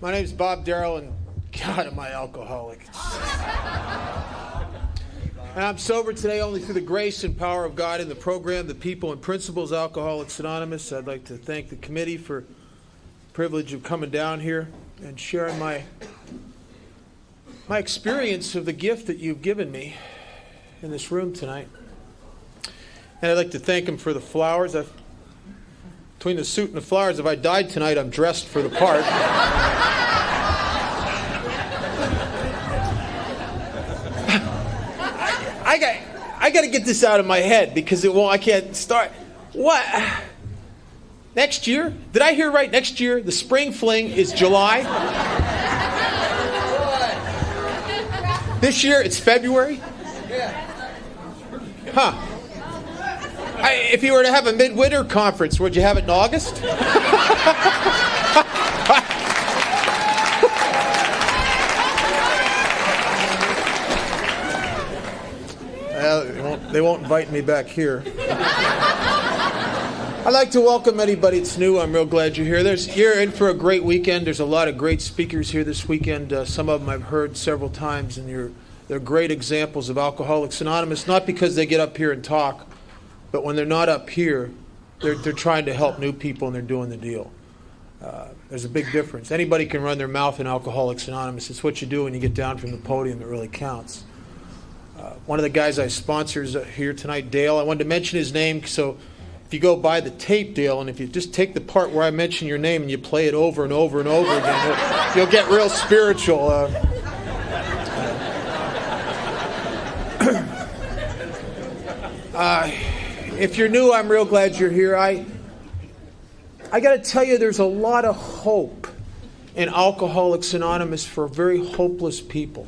My name's Bob Darrell, and God, am I alcoholic. And I'm sober today only through the grace and power of God in the program, the people and principles of Alcoholics Anonymous. I'd like to thank the committee for the privilege of coming down here and sharing my experience of the gift that you've given me in this room tonight. And I'd like to thank him for the flowers. Between the suit and the flowers, if I died tonight, I'm dressed for the part. I got to get this out of my head because I can't start. What? Next year? Did I hear right? Next year, the spring fling is July. This year, it's February. Huh. If you were to have a midwinter conference, would you have it in August? They won't invite me back here. I'd like to welcome anybody that's new. I'm real glad you're here. You're in for a great weekend. There's a lot of great speakers here this weekend. Some of them I've heard several times, and they're great examples of Alcoholics Anonymous, not because they get up here and talk, but when they're not up here, they're trying to help new people, and they're doing the deal. There's a big difference. Anybody can run their mouth in Alcoholics Anonymous. It's what you do when you get down from the podium that really counts. One of the guys I sponsor is here tonight, Dale. I wanted to mention his name, so if you go buy the tape, Dale, and if you just take the part where I mention your name and you play it over and over and over again, you'll get real spiritual. If you're new, I'm real glad you're here. I got to tell you, there's a lot of hope in Alcoholics Anonymous for very hopeless people.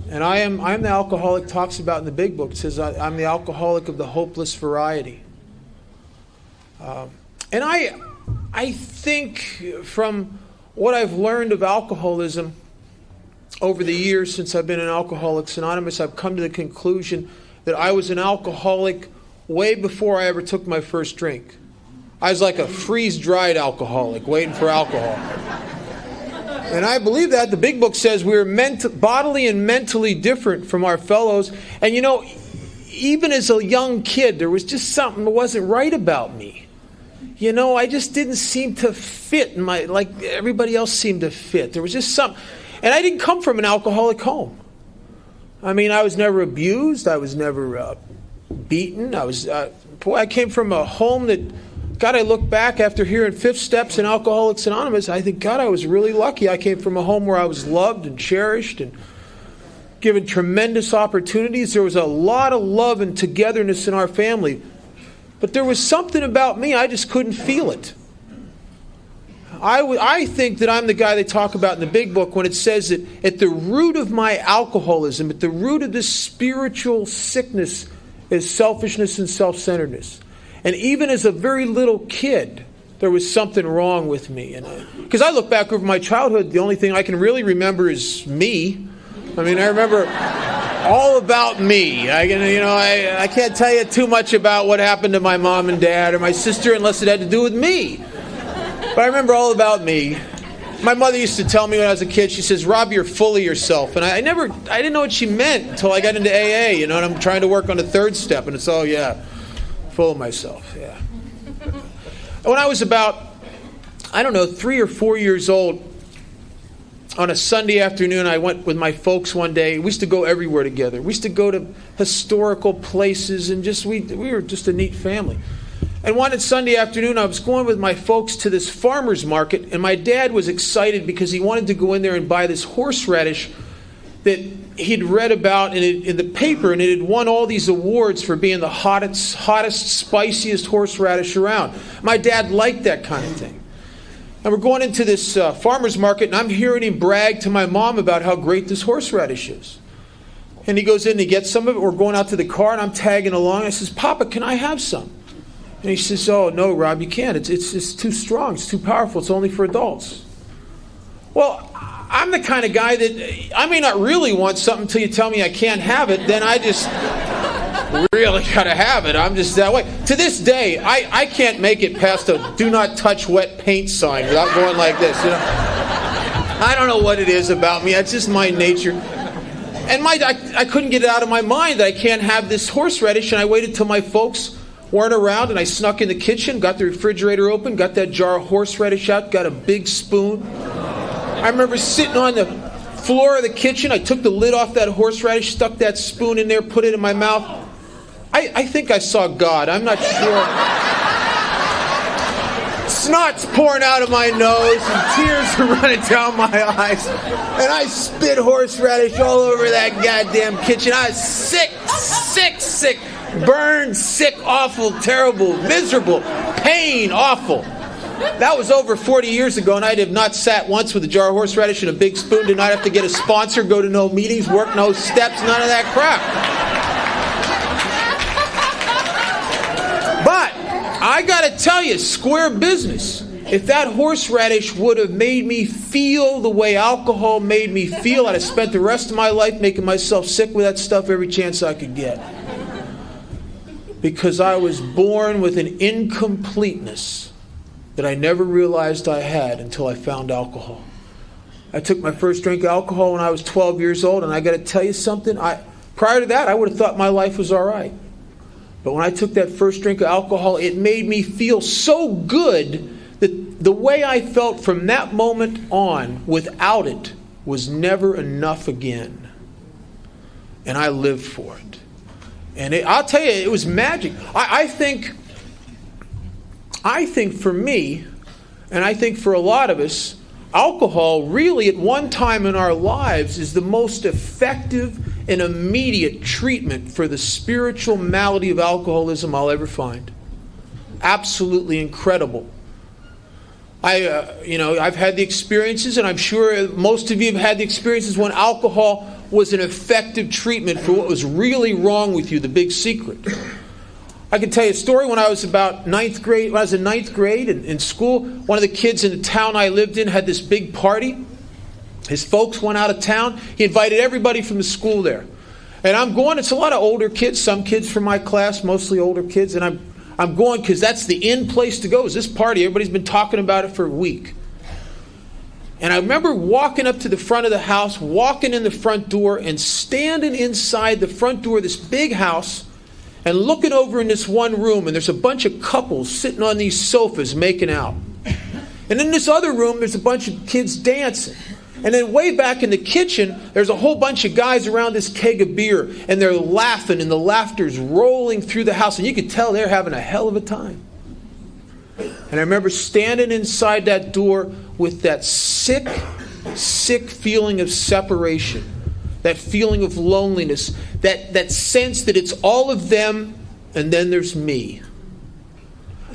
And I'm the alcoholic talks about in the big book. It says I'm the alcoholic of the hopeless variety. And I think from what I've learned of alcoholism over the years since I've been in Alcoholics Anonymous, I've come to the conclusion that I was an alcoholic way before I ever took my first drink. I was like a freeze-dried alcoholic waiting for alcohol. And I believe that. The big book says we're bodily and mentally different from our fellows. And you know, even as a young kid, there was just something that wasn't right about me. You know, I just didn't seem to fit like everybody else seemed to fit. There was just something. And I didn't come from an alcoholic home. I mean, I was never abused. I was never beaten. I came from a home that, God, I look back after hearing 5th Steps in Alcoholics Anonymous, I think, God, I was really lucky. I came from a home where I was loved and cherished and given tremendous opportunities. There was a lot of love and togetherness in our family. But there was something about me, I just couldn't feel it. I think that I'm the guy they talk about in the big book when it says that at the root of my alcoholism, at the root of this spiritual sickness is selfishness and self-centeredness. And even as a very little kid, there was something wrong with me. Because I look back over my childhood, the only thing I can really remember is me. I mean, I remember all about me. I can't tell you too much about what happened to my mom and dad or my sister unless it had to do with me. But I remember all about me. My mother used to tell me when I was a kid, she says, Rob, you're full of yourself. And I didn't know what she meant until I got into AA, and I'm trying to work on the 3rd step, and it's, oh yeah, full of myself, yeah. When I was about, 3 or 4 years old, on a Sunday afternoon, I went with my folks one day. We used to go everywhere together. We used to go to historical places, and we were just a neat family. And one Sunday afternoon, I was going with my folks to this farmer's market, and my dad was excited because he wanted to go in there and buy this horseradish that he'd read about in the paper, and it had won all these awards for being the hottest, spiciest horseradish around. My dad liked that kind of thing. And we're going into this farmer's market, and I'm hearing him brag to my mom about how great this horseradish is. And he goes in and he gets some of it. We're going out to the car, and I'm tagging along. I says, Papa, can I have some? And he says, oh, no, Rob, you can't. It's too strong. It's too powerful. It's only for adults. Well, I'm the kind of guy that I may not really want something until you tell me I can't have it. Then I just really got to have it. I'm just that way. To this day, I can't make it past a do not touch wet paint sign without going like this. You know? I don't know what it is about me. It's just my nature. And I couldn't get it out of my mind that I can't have this horseradish. And I waited till my folks weren't around, and I snuck in the kitchen, got the refrigerator open, got that jar of horseradish out, got a big spoon. I remember sitting on the floor of the kitchen. I took the lid off that horseradish, stuck that spoon in there, put it in my mouth. I think I saw God. I'm not sure. Snot's pouring out of my nose and tears are running down my eyes. And I spit horseradish all over that goddamn kitchen. I was sick. Burned, sick, awful, terrible, miserable, pain, awful. That was over 40 years ago, and I have not sat once with a jar of horseradish and a big spoon. Did not have to get a sponsor, go to no meetings, work no steps, none of that crap. But I got to tell you, square business. If that horseradish would have made me feel the way alcohol made me feel, I'd have spent the rest of my life making myself sick with that stuff every chance I could get. Because I was born with an incompleteness that I never realized I had until I found alcohol. I took my first drink of alcohol when I was 12 years old, and I got to tell you something. Prior to that, I would have thought my life was all right. But when I took that first drink of alcohol, it made me feel so good that the way I felt from that moment on, without it, was never enough again. And I lived for it. And I'll tell you, it was magic. I think for me, and I think for a lot of us, alcohol really at one time in our lives is the most effective and immediate treatment for the spiritual malady of alcoholism I'll ever find. Absolutely incredible. I've had the experiences, and I'm sure most of you have had the experiences when alcohol was an effective treatment for what was really wrong with you, the big secret. I can tell you a story when I was about ninth grade. When I was in ninth grade in school, one of the kids in the town I lived in had this big party. His folks went out of town. He invited everybody from the school there. And I'm going, it's a lot of older kids, some kids from my class, mostly older kids, and I'm going because that's the in place to go, is this party. Everybody's been talking about it for a week. And I remember walking up to the front of the house, walking in the front door, and standing inside the front door of this big house and looking over in this one room, and there's a bunch of couples sitting on these sofas making out. And in this other room, there's a bunch of kids dancing. And then way back in the kitchen, there's a whole bunch of guys around this keg of beer, and they're laughing, and the laughter's rolling through the house, and you could tell they're having a hell of a time. And I remember standing inside that door with that sick feeling of separation, that feeling of loneliness, that sense that it's all of them and then there's me.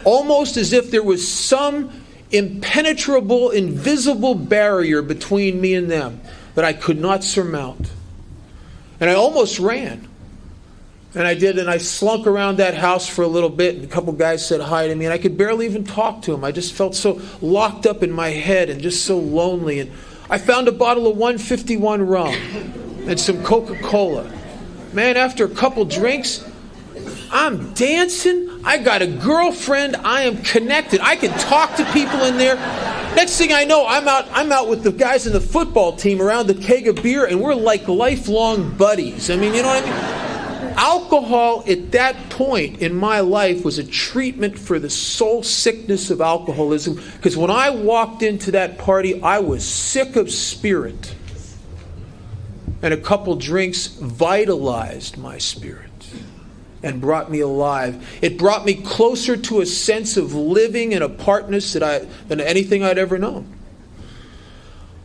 Almost as if there was some impenetrable, invisible barrier between me and them that I could not surmount. And I almost ran. And I did, and I slunk around that house for a little bit, and a couple guys said hi to me, and I could barely even talk to them. I just felt so locked up in my head and just so lonely. And I found a bottle of 151 rum and some Coca-Cola. Man, after a couple drinks, I'm dancing. I got a girlfriend. I am connected. I can talk to people in there. Next thing I know, I'm out with the guys in the football team around the keg of beer, and we're like lifelong buddies. I mean, you know what I mean? Alcohol at that point in my life was a treatment for the soul sickness of alcoholism, because when I walked into that party, I was sick of spirit. And a couple drinks vitalized my spirit and brought me alive. It brought me closer to a sense of living and apartness than anything I'd ever known.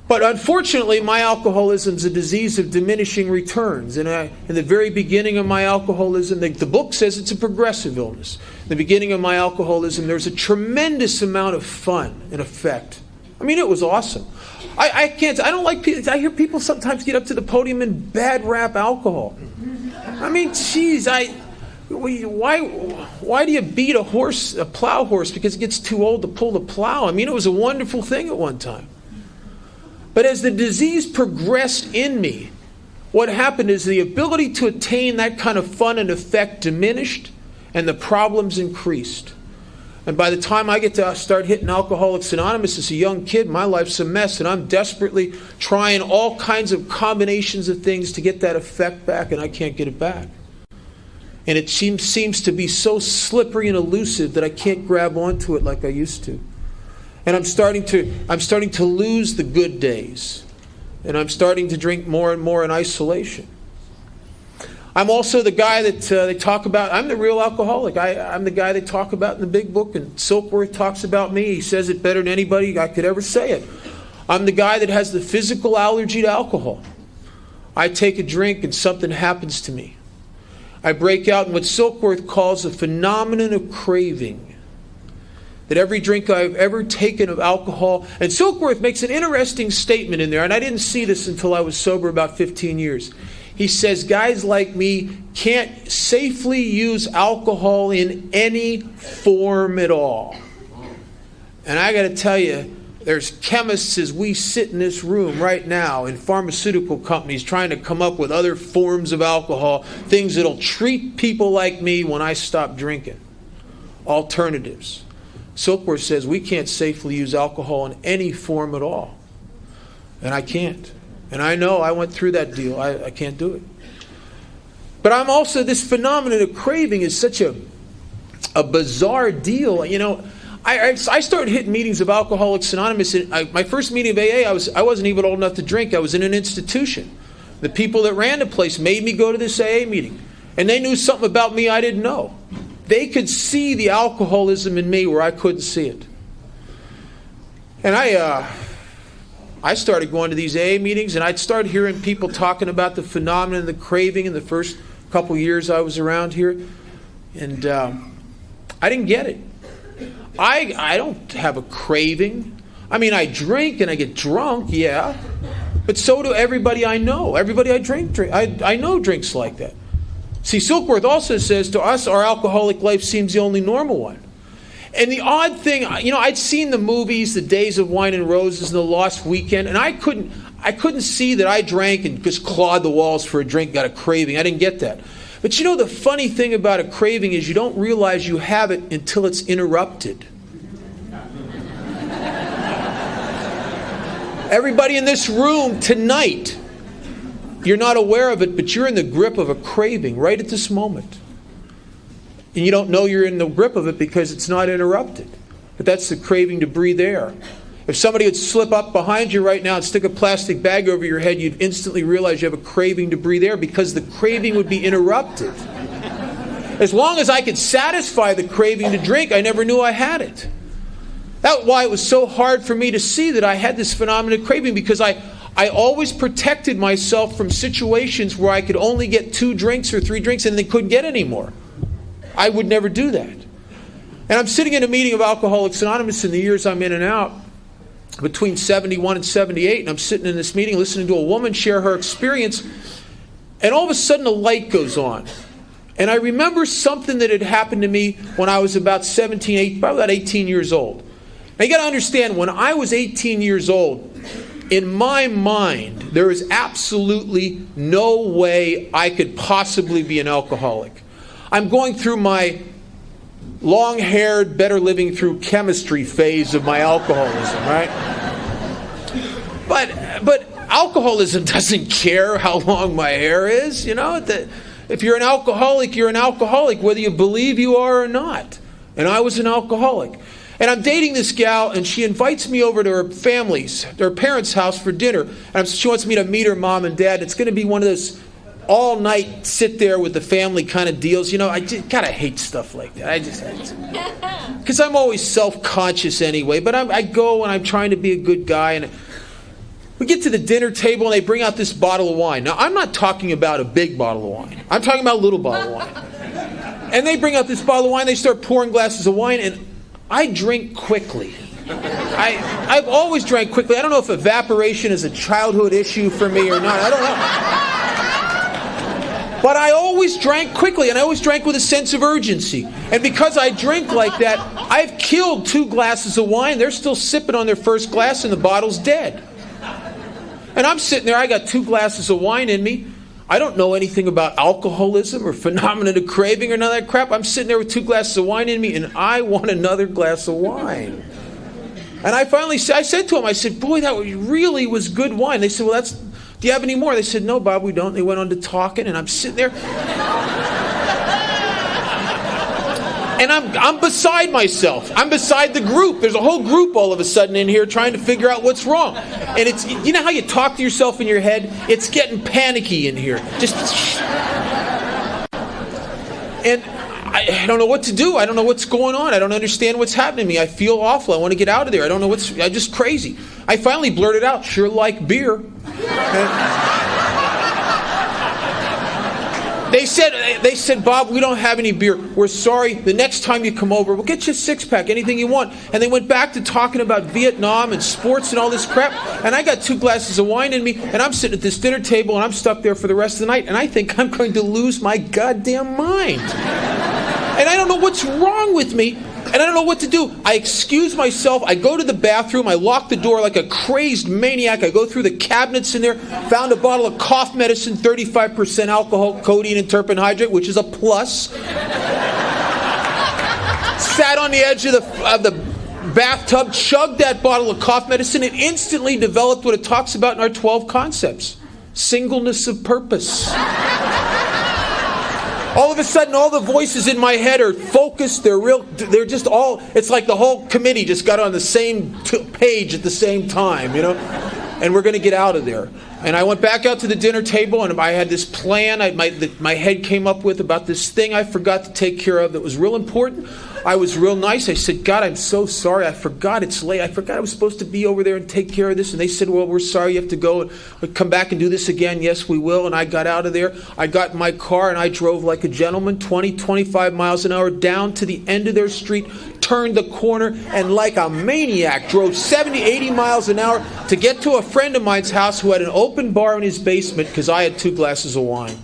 But unfortunately, my alcoholism is a disease of diminishing returns. And in the very beginning of my alcoholism, the book says it's a progressive illness. In the beginning of my alcoholism, there's a tremendous amount of fun and effect. I mean, it was awesome. I don't like people. I hear people sometimes get up to the podium and bad rap alcohol. I mean, geez, why do you beat a plow horse because it gets too old to pull the plow? I mean, it was a wonderful thing at one time. But as the disease progressed in me, what happened is the ability to attain that kind of fun and effect diminished, and the problems increased. And by the time I get to start hitting Alcoholics Anonymous as a young kid, my life's a mess, and I'm desperately trying all kinds of combinations of things to get that effect back, and I can't get it back. And it seems to be so slippery and elusive that I can't grab onto it like I used to. And I'm starting to lose the good days. And I'm starting to drink more and more in isolation. I'm also the guy that they talk about. I'm the real alcoholic. I'm the guy they talk about in the big book, and Silkworth talks about me. He says it better than anybody I could ever say it. I'm the guy that has the physical allergy to alcohol. I take a drink and something happens to me. I break out in what Silkworth calls a phenomenon of craving. That every drink I've ever taken of alcohol, and Silkworth makes an interesting statement in there, and I didn't see this until I was sober about 15 years. He says guys like me can't safely use alcohol in any form at all. And I got to tell you, there's chemists as we sit in this room right now in pharmaceutical companies trying to come up with other forms of alcohol, things that'll treat people like me when I stop drinking. Alternatives. Silkworth says we can't safely use alcohol in any form at all. And I can't. And I know I went through that deal. I can't do it. But I'm also, this phenomenon of craving is such a bizarre deal. You know, I started hitting meetings of Alcoholics Anonymous. My first meeting of AA, I wasn't even old enough to drink. I was in an institution. The people that ran the place made me go to this AA meeting. And they knew something about me I didn't know. They could see the alcoholism in me where I couldn't see it. And I started going to these AA meetings, and I'd start hearing people talking about the phenomenon, the craving in the first couple years I was around here. And I didn't get it. I don't have a craving. I mean, I drink and I get drunk, yeah. But so do everybody I know. Everybody I drink. I know drinks like that. See, Silkworth also says to us, our alcoholic life seems the only normal one. And the odd thing, you know, I'd seen the movies, The Days of Wine and Roses and The Lost Weekend, and I couldn't see that I drank and just clawed the walls for a drink, got a craving. I didn't get that. But you know, the funny thing about a craving is you don't realize you have it until it's interrupted. Everybody in this room tonight, you're not aware of it, but you're in the grip of a craving right at this moment. And you don't know you're in the grip of it because it's not interrupted. But that's the craving to breathe air. If somebody would slip up behind you right now and stick a plastic bag over your head, you'd instantly realize you have a craving to breathe air because the craving would be interrupted. As long as I could satisfy the craving to drink, I never knew I had it. That's why it was so hard for me to see that I had this phenomenon of craving, because I always protected myself from situations where I could only get 2 drinks or 3 drinks and they couldn't get any more. I would never do that. And I'm sitting in a meeting of Alcoholics Anonymous in the years I'm in and out, between 71 and 78, and I'm sitting in this meeting listening to a woman share her experience, and all of a sudden a light goes on. And I remember something that had happened to me when I was about 18 years old. Now you got to understand, when I was 18 years old, in my mind, there is absolutely no way I could possibly be an alcoholic. I'm going through my long-haired, better living through chemistry phase of my alcoholism, right? But alcoholism doesn't care how long my hair is, you know. If you're an alcoholic, you're an alcoholic, whether you believe you are or not. And I was an alcoholic. And I'm dating this gal, and she invites me over to her parents' house for dinner. And she wants me to meet her mom and dad. It's going to be one of those all-night sit there with the family kind of deals. You know, I just kind of hate stuff like that. Because I'm always self-conscious anyway. But I go, and I'm trying to be a good guy. And we get to the dinner table, and they bring out this bottle of wine. Now, I'm not talking about a big bottle of wine. I'm talking about a little bottle of wine. And they bring out this bottle of wine. They start pouring glasses of wine, and I drink quickly. I've always drank quickly. I don't know if evaporation is a childhood issue for me or not. I don't know. But I always drank quickly, and I always drank with a sense of urgency. And because I drink like that, I've killed 2 glasses of wine. They're still sipping on their first glass, and the bottle's dead. And I'm sitting there. I got 2 glasses of wine in me. I don't know anything about alcoholism or phenomenon of craving or none of that crap. I'm sitting there with 2 glasses of wine in me, and I want another glass of wine. And I said to him, I said, boy, that really was good wine. They said, well, do you have any more? They said, no, Bob, we don't. They went on to talking, and I'm sitting there. And I'm beside myself. I'm beside the group. There's a whole group all of a sudden in here trying to figure out what's wrong. And it's, you know how you talk to yourself in your head? It's getting panicky in here. And I don't know what to do. I don't know what's going on. I don't understand what's happening to me. I feel awful. I want to get out of there. I don't know I'm just crazy. I finally blurted out, sure like beer. They said, Bob, we don't have any beer. We're sorry. The next time you come over, we'll get you a 6-pack, anything you want. And they went back to talking about Vietnam and sports and all this crap. And I got 2 glasses of wine in me, and I'm sitting at this dinner table, and I'm stuck there for the rest of the night. And I think I'm going to lose my goddamn mind. And I don't know what's wrong with me. And I don't know what to do. I excuse myself. I go to the bathroom. I lock the door like a crazed maniac. I go through the cabinets in there. Found a bottle of cough medicine, 35% alcohol, codeine, and terpenhydrate, which is a plus. Sat on the edge of the bathtub, chugged that bottle of cough medicine, and instantly developed what it talks about in our 12 concepts. Singleness of purpose. All of a sudden, all the voices in my head are focused. They're just all, it's like the whole committee just got on the same page at the same time, you know? And we're going to get out of there. And I went back out to the dinner table, and I had this plan my head came up with about this thing I forgot to take care of that was real important. I was real nice. I said, God, I'm so sorry. I forgot it's late. I forgot I was supposed to be over there and take care of this. And they said, well, we're sorry. You have to go and come back and do this again. Yes, we will. And I got out of there. I got in my car, and I drove like a gentleman, 20, 25 miles an hour down to the end of their street, turned the corner, and like a maniac drove 70, 80 miles an hour to get to a friend of mine's house who had an open bar in his basement because I had 2 glasses of wine.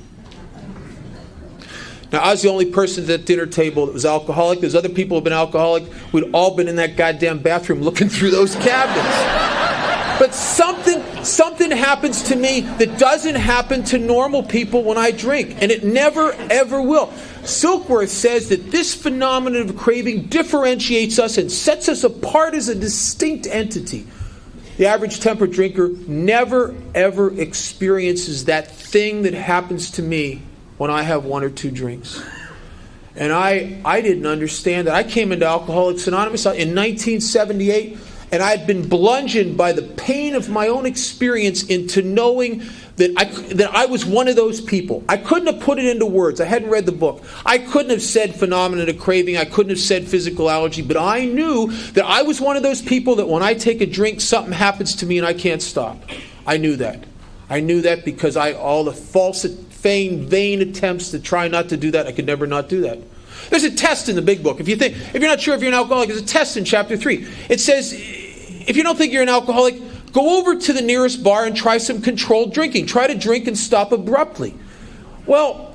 Now, I was the only person at that dinner table that was alcoholic. There's other people who have been alcoholic. We'd all been in that goddamn bathroom looking through those cabinets. But something happens to me that doesn't happen to normal people when I drink. And it never, ever will. Silkworth says that this phenomenon of craving differentiates us and sets us apart as a distinct entity. The average temperate drinker never, ever experiences that thing that happens to me when I have 1 or 2 drinks. And I didn't understand that. I came into Alcoholics Anonymous in 1978, and I had been bludgeoned by the pain of my own experience into knowing that I was one of those people. I couldn't have put it into words. I hadn't read the book. I couldn't have said phenomenon of craving. I couldn't have said physical allergy. But I knew that I was one of those people that when I take a drink, something happens to me and I can't stop. I knew that. I knew that because all the false, vain attempts to try not to do that, I could never not do that. There's a test in the big book. If you're not sure if you're an alcoholic, there's a test in chapter 3. It says, if you don't think you're an alcoholic, go over to the nearest bar and try some controlled drinking. Try to drink and stop abruptly. Well,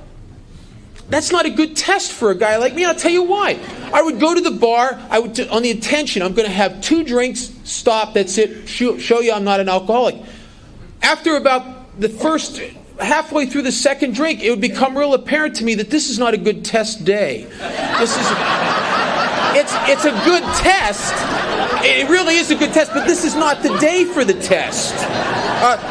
that's not a good test for a guy like me. I'll tell you why. I would go to the bar, on the intention, I'm going to have 2 drinks, stop, that's it, show you I'm not an alcoholic. After about the first halfway through the second drink, it would become real apparent to me that this is not a good test day. It's a good test. It really is a good test, but this is not the day for the test.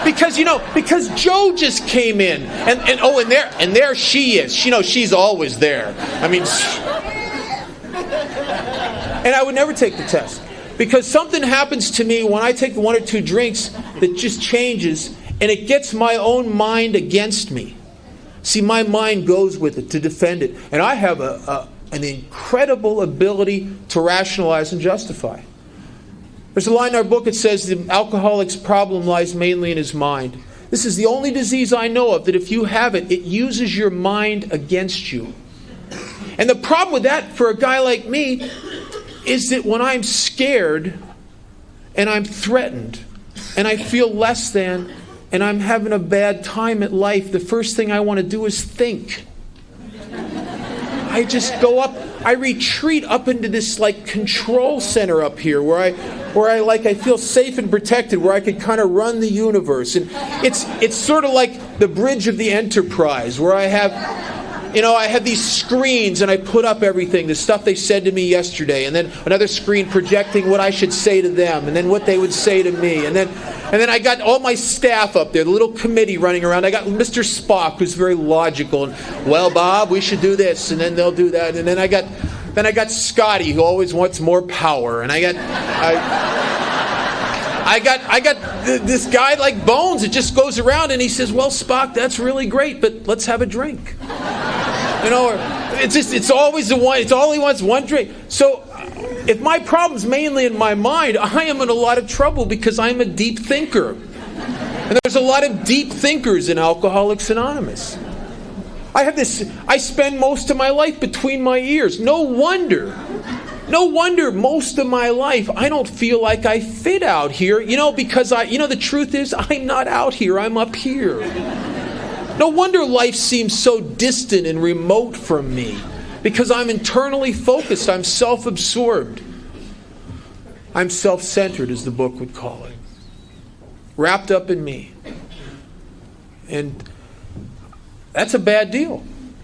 Because Joe just came in, and there she is. She's always there. I mean, and I would never take the test. Because something happens to me when I take 1 or 2 drinks that just changes, and it gets my own mind against me. See, my mind goes with it to defend it. And I have an incredible ability to rationalize and justify. There's a line in our book that says the alcoholic's problem lies mainly in his mind. This is the only disease I know of that if you have it, it uses your mind against you. And the problem with that for a guy like me is that when I'm scared and I'm threatened and I feel less than and I'm having a bad time at life, the first thing I want to do is think. I just go up, I retreat up into this like control center up here where I feel safe and protected, where I can kind of run the universe. And it's sort of like the bridge of the Enterprise, where I have these screens and I put up everything, the stuff they said to me yesterday, and then another screen projecting what I should say to them, and then what they would say to me, and then I got all my staff up there, the little committee running around. I got Mr. Spock, who's very logical, and, well, Bob, we should do this, and then they'll do that, and then I got Scotty, who always wants more power, and I got this guy like Bones that just goes around and he says, well, Spock, that's really great, but let's have a drink. Or it's always the one, it's all he wants, one drink. So if my problem's mainly in my mind, I am in a lot of trouble because I'm a deep thinker. And there's a lot of deep thinkers in Alcoholics Anonymous. I spend most of my life between my ears. No wonder most of my life I don't feel like I fit out here, because the truth is I'm not out here, I'm up here. No wonder life seems so distant and remote from me, because I'm internally focused, I'm self-absorbed. I'm self-centered, as the book would call it. Wrapped up in me. And that's a bad deal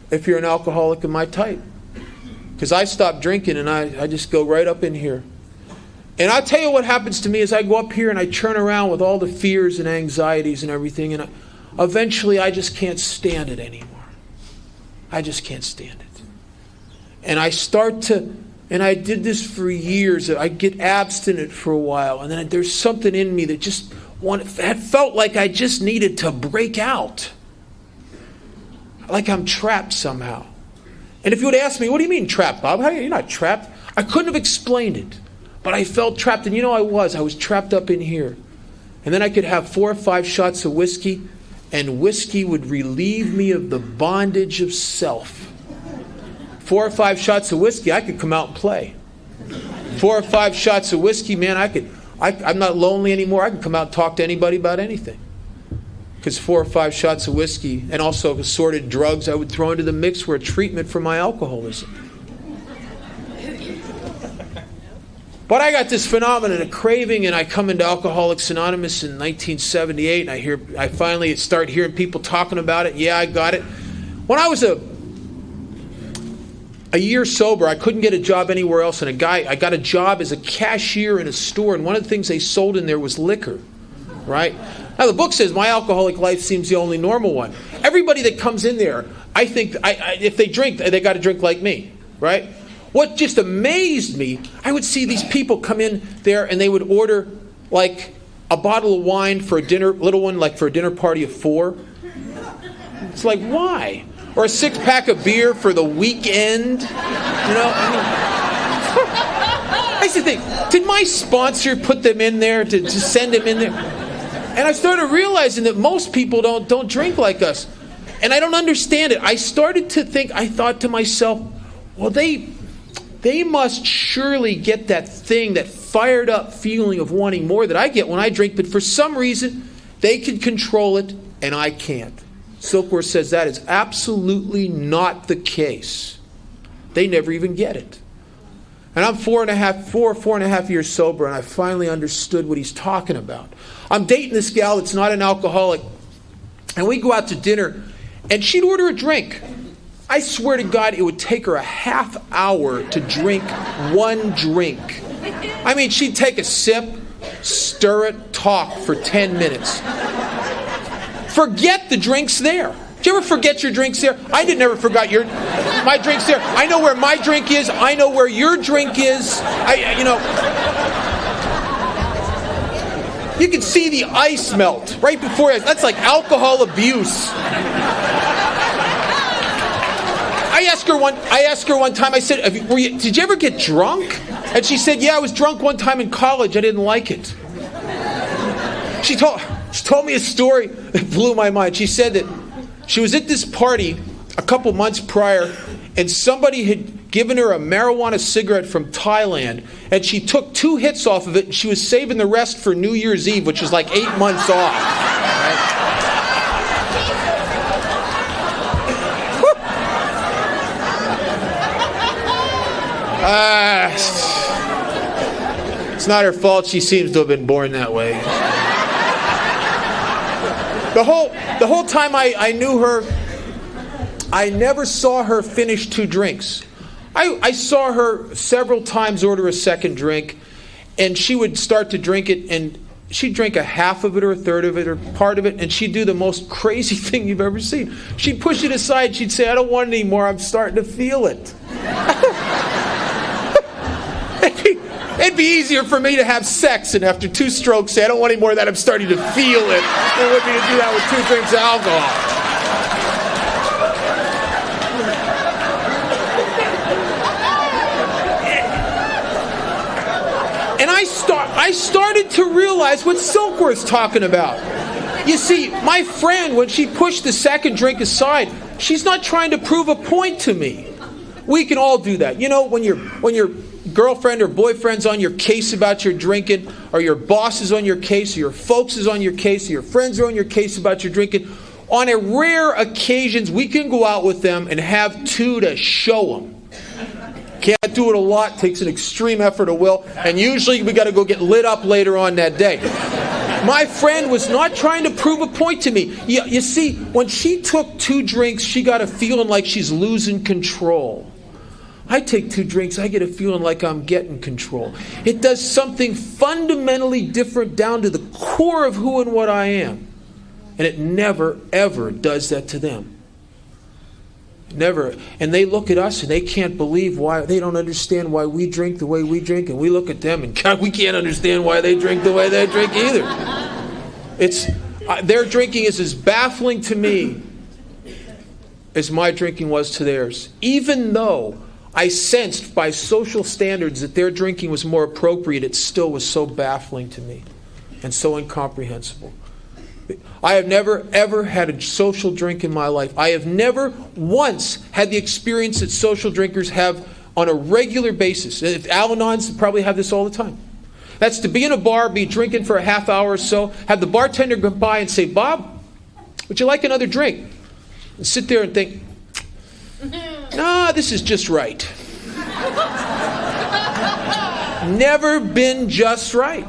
if you're an alcoholic of my type. Because I stop drinking and I just go right up in here. And I'll tell you what happens to me is I go up here and I turn around with all the fears and anxieties and everything, and eventually I just can't stand it anymore. I just can't stand it. And I did this for years. I get abstinent for a while, and then there's something in me that had felt like I just needed to break out. Like I'm trapped somehow. And if you would ask me, what do you mean trapped, Bob? You're not trapped. I couldn't have explained it. But I felt trapped. And I was trapped up in here. And then I could have 4 or 5 shots of whiskey, and whiskey would relieve me of the bondage of self. 4 or 5 shots of whiskey, I could come out and play. 4 or 5 shots of whiskey, man, I'm not lonely anymore. I can come out and talk to anybody about anything. Because 4 or 5 shots of whiskey and also assorted drugs I would throw into the mix were a treatment for my alcoholism. But I got this phenomenon of craving, and I come into Alcoholics Anonymous in 1978, and I finally start hearing people talking about it. Yeah, I got it. When I was a year sober, I couldn't get a job anywhere else, and I got a job as a cashier in a store, and one of the things they sold in there was liquor, right? Now, the book says my alcoholic life seems the only normal one. Everybody that comes in there, I think, if they drink, they got to drink like me, right? What just amazed me, I would see these people come in there and they would order like a bottle of wine for a dinner, little one, like for a dinner party of 4. It's like, why? Or a 6-pack of beer for the weekend, I used to think, did my sponsor put them in there to send them in there? And I started realizing that most people don't drink like us. And I don't understand it. I thought to myself, well, they must surely get that thing, that fired up feeling of wanting more that I get when I drink, but for some reason, they can control it and I can't. Silkworth says that is absolutely not the case. They never even get it. And I'm 4.5 years sober, and I finally understood what he's talking about. I'm dating this gal that's not an alcoholic, and we go out to dinner, and she'd order a drink. I swear to God, it would take her a half hour to drink one drink. I mean, she'd take a sip, stir it, talk for 10 minutes. Forget the drinks there. Did you ever forget your drinks there? I never forgot my drinks there. I know where my drink is. I know where your drink is. You can see the ice melt right before it. That's like alcohol abuse. I asked her one time, I said, did you ever get drunk? And she said, yeah, I was drunk one time in college. I didn't like it. She told me a story that blew my mind. She said that she was at this party a couple months prior, and somebody had given her a marijuana cigarette from Thailand, and she took 2 hits off of it, and she was saving the rest for New Year's Eve, which is like 8 months off. Right? It's not her fault. She seems to have been born that way. The whole time I knew her, I never saw her finish 2 drinks. I saw her several times order a second drink, and she would start to drink it, and she'd drink a half of it or a third of it or part of it, and she'd do the most crazy thing you've ever seen. She'd push it aside. She'd say, I don't want it anymore. I'm starting to feel it. It'd be easier for me to have sex and after 2 strokes say, I don't want any more of that. I'm starting to feel it. Than it would be to do that with 2 drinks of alcohol. And I started to realize what Silkworth's talking about. You see, my friend, when she pushed the second drink aside, she's not trying to prove a point to me. We can all do that. You know, when your girlfriend or boyfriend's on your case about your drinking, or your boss is on your case, or your folks is on your case, or your friends are on your case about your drinking, on a rare occasions, we can go out with them and have 2 to show them. Can't do it a lot, takes an extreme effort of will, and usually we got to go get lit up later on that day. My friend was not trying to prove a point to me. You see, when she took 2 drinks, she got a feeling like she's losing control. I take 2 drinks, I get a feeling like I'm getting control. It does something fundamentally different down to the core of who and what I am. And it never, ever does that to them. Never. And they look at us and they can't believe why, they don't understand why we drink the way we drink, and we look at them and God, we can't understand why they drink the way they drink either. Their drinking is as baffling to me as my drinking was to theirs. Even though I sensed by social standards that their drinking was more appropriate, it still was so baffling to me and so incomprehensible. I have never, ever had a social drink in my life. I have never once had the experience that social drinkers have on a regular basis. If Al-Anons probably have this all the time. That's to be in a bar, be drinking for a half hour or so, have the bartender come by and say, Bob, would you like another drink? And sit there and think, nah, this is just right. Never been just right.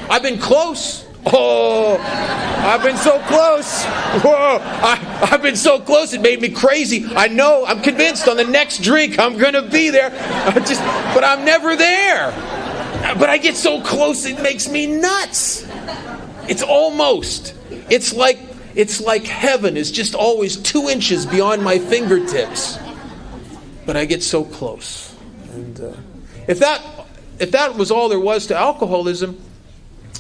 I've been close. Oh, I've been so close. Whoa, I've been so close, it made me crazy. I know, I'm convinced on the next drink I'm going to be there. But I'm never there. But I get so close, it makes me nuts. It's like heaven is just always 2 inches beyond my fingertips. But I get so close. And if that was all there was to alcoholism,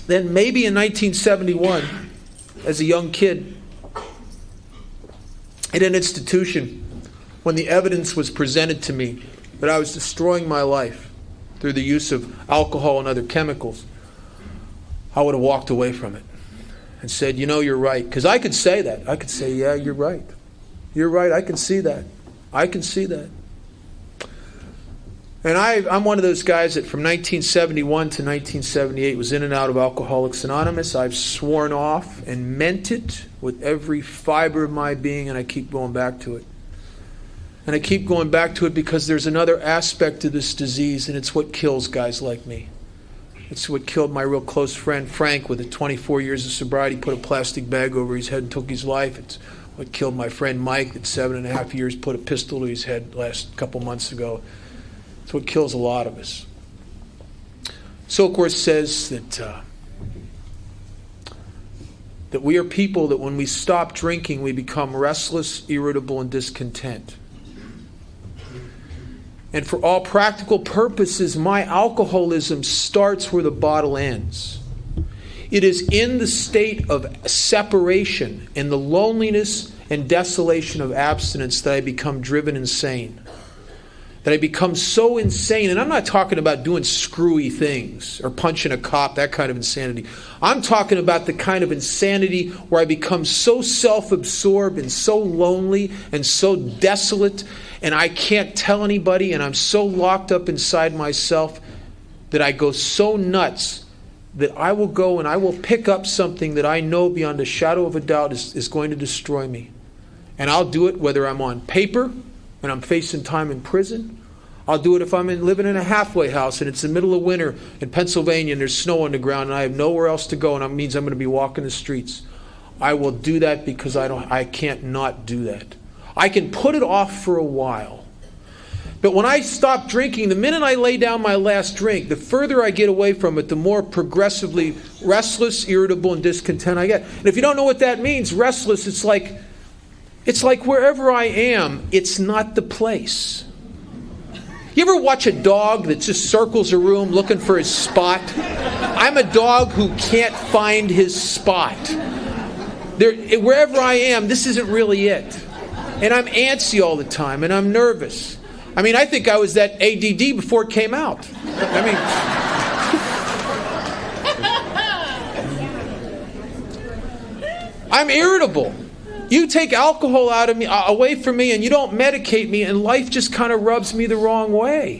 then maybe in 1971, as a young kid, at an institution, when the evidence was presented to me that I was destroying my life through the use of alcohol and other chemicals, I would have walked away from it and said, you know, you're right. Because I could say that. I could say, yeah, you're right. You're right, I can see that. I can see that. And I'm one of those guys that from 1971 to 1978 was in and out of Alcoholics Anonymous. I've sworn off and meant it with every fiber of my being, and I keep going back to it. And I keep going back to it because there's another aspect to this disease, and it's what kills guys like me. It's what killed my real close friend Frank with 24 years of sobriety, put a plastic bag over his head and took his life. It's what killed my friend Mike at 7.5 years, put a pistol to his head last couple months ago. It's what kills a lot of us. Silkworth says that we are people that when we stop drinking, we become restless, irritable, and discontent. And for all practical purposes, my alcoholism starts where the bottle ends. It is in the state of separation and the loneliness and desolation of abstinence that I become driven insane. That I become so insane, and I'm not talking about doing screwy things or punching a cop, that kind of insanity. I'm talking about the kind of insanity where I become so self-absorbed and so lonely and so desolate, and I can't tell anybody, and I'm so locked up inside myself that I go so nuts that I will go and I will pick up something that I know beyond a shadow of a doubt is going to destroy me. And I'll do it whether I'm on paper and I'm facing time in prison. I'll do it if I'm living in a halfway house and it's the middle of winter in Pennsylvania and there's snow on the ground and I have nowhere else to go, and that means I'm going to be walking the streets. I will do that because I can't not do that. I can put it off for a while. But when I stop drinking, the minute I lay down my last drink, the further I get away from it, the more progressively restless, irritable, and discontent I get. And if you don't know what that means, restless, it's like wherever I am, it's not the place. You ever watch a dog that just circles a room looking for his spot? I'm a dog who can't find his spot. Wherever I am, this isn't really it. And I'm antsy all the time, and I'm nervous. I mean, I think I was that ADD before it came out. I'm irritable. You take alcohol out of me, away from me, and you don't medicate me, and life just kind of rubs me the wrong way.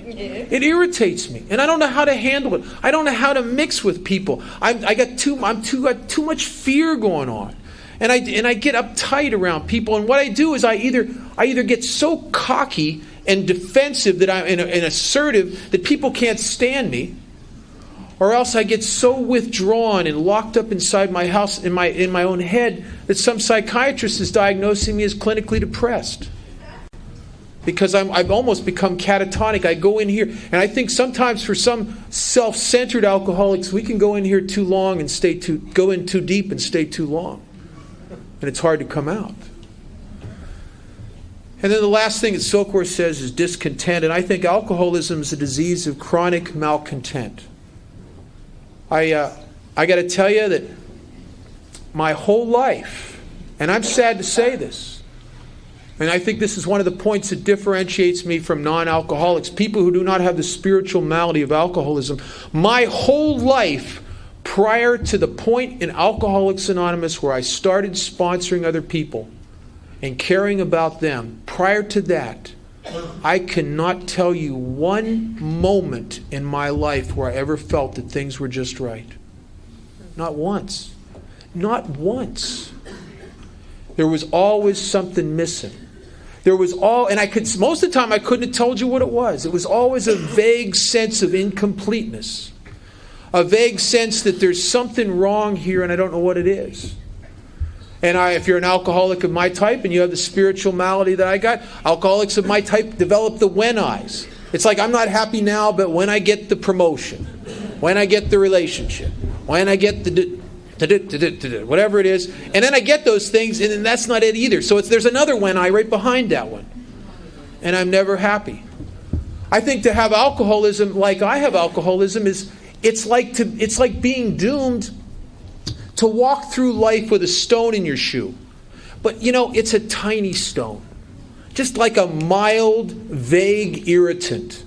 It irritates me, and I don't know how to handle it. I don't know how to mix with people. I got too much fear going on, and I get uptight around people. And what I do is I either get so cocky and defensive that and assertive that people can't stand me, or else I get so withdrawn and locked up inside my house in my own head that some psychiatrist is diagnosing me as clinically depressed. Because I've almost become catatonic. I go in here, and I think sometimes for some self-centered alcoholics, we can go in here too long and go in too deep and stay too long. And it's hard to come out. And then the last thing that Silkworth says is discontent. And I think alcoholism is a disease of chronic malcontent. I got to tell you that my whole life, and I'm sad to say this, and I think this is one of the points that differentiates me from non-alcoholics, people who do not have the spiritual malady of alcoholism. My whole life, prior to the point in Alcoholics Anonymous where I started sponsoring other people and caring about them, prior to that, I cannot tell you one moment in my life where I ever felt that things were just right. Not once. Not once. There was always something missing. Most of the time I couldn't have told you what it was. It was always a vague sense of incompleteness. A vague sense that there's something wrong here and I don't know what it is. And if you're an alcoholic of my type and you have the spiritual malady that I got, alcoholics of my type develop the when I's. It's like, I'm not happy now, but when I get the promotion, when I get the relationship, when I get the whatever it is, and then I get those things, and then that's not it either. So there's another when I right behind that one. And I'm never happy. I think to have alcoholism like I have alcoholism it's like being doomed to walk through life with a stone in your shoe. But, it's a tiny stone. Just like a mild, vague irritant.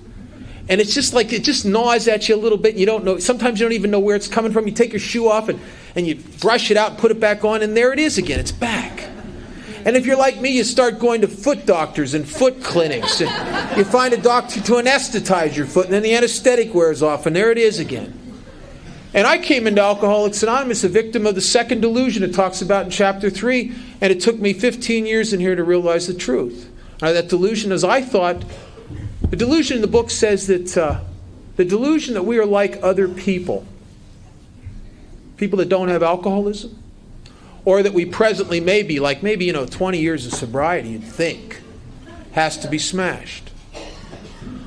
And it's just like, it just gnaws at you a little bit. And you don't know, sometimes you don't even know where it's coming from. You take your shoe off and you brush it out and put it back on, and there it is again. It's back. And if you're like me, you start going to foot doctors and foot clinics. And you find a doctor to anesthetize your foot, and then the anesthetic wears off, and there it is again. And I came into Alcoholics Anonymous a victim of the second delusion it talks about in chapter 3, and it took me 15 years in here to realize the truth. That delusion, as I thought, the delusion in the book says that the delusion that we are like other people that don't have alcoholism, or that we presently may be, like maybe 20 years of sobriety, you'd think, has to be smashed.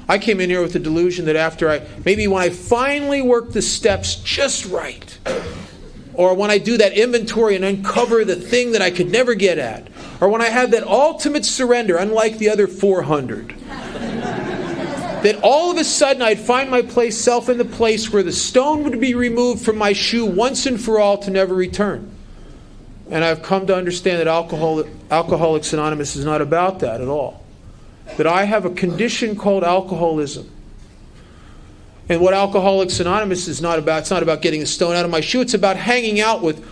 I came in here with the delusion that maybe when I finally work the steps just right, or when I do that inventory and uncover the thing that I could never get at, or when I have that ultimate surrender, unlike the other 400, that all of a sudden I'd find myself in the place where the stone would be removed from my shoe once and for all to never return. And I've come to understand that Alcoholics Anonymous is not about that at all. That I have a condition called alcoholism. And what Alcoholics Anonymous is not about, it's not about getting a stone out of my shoe. It's about hanging out with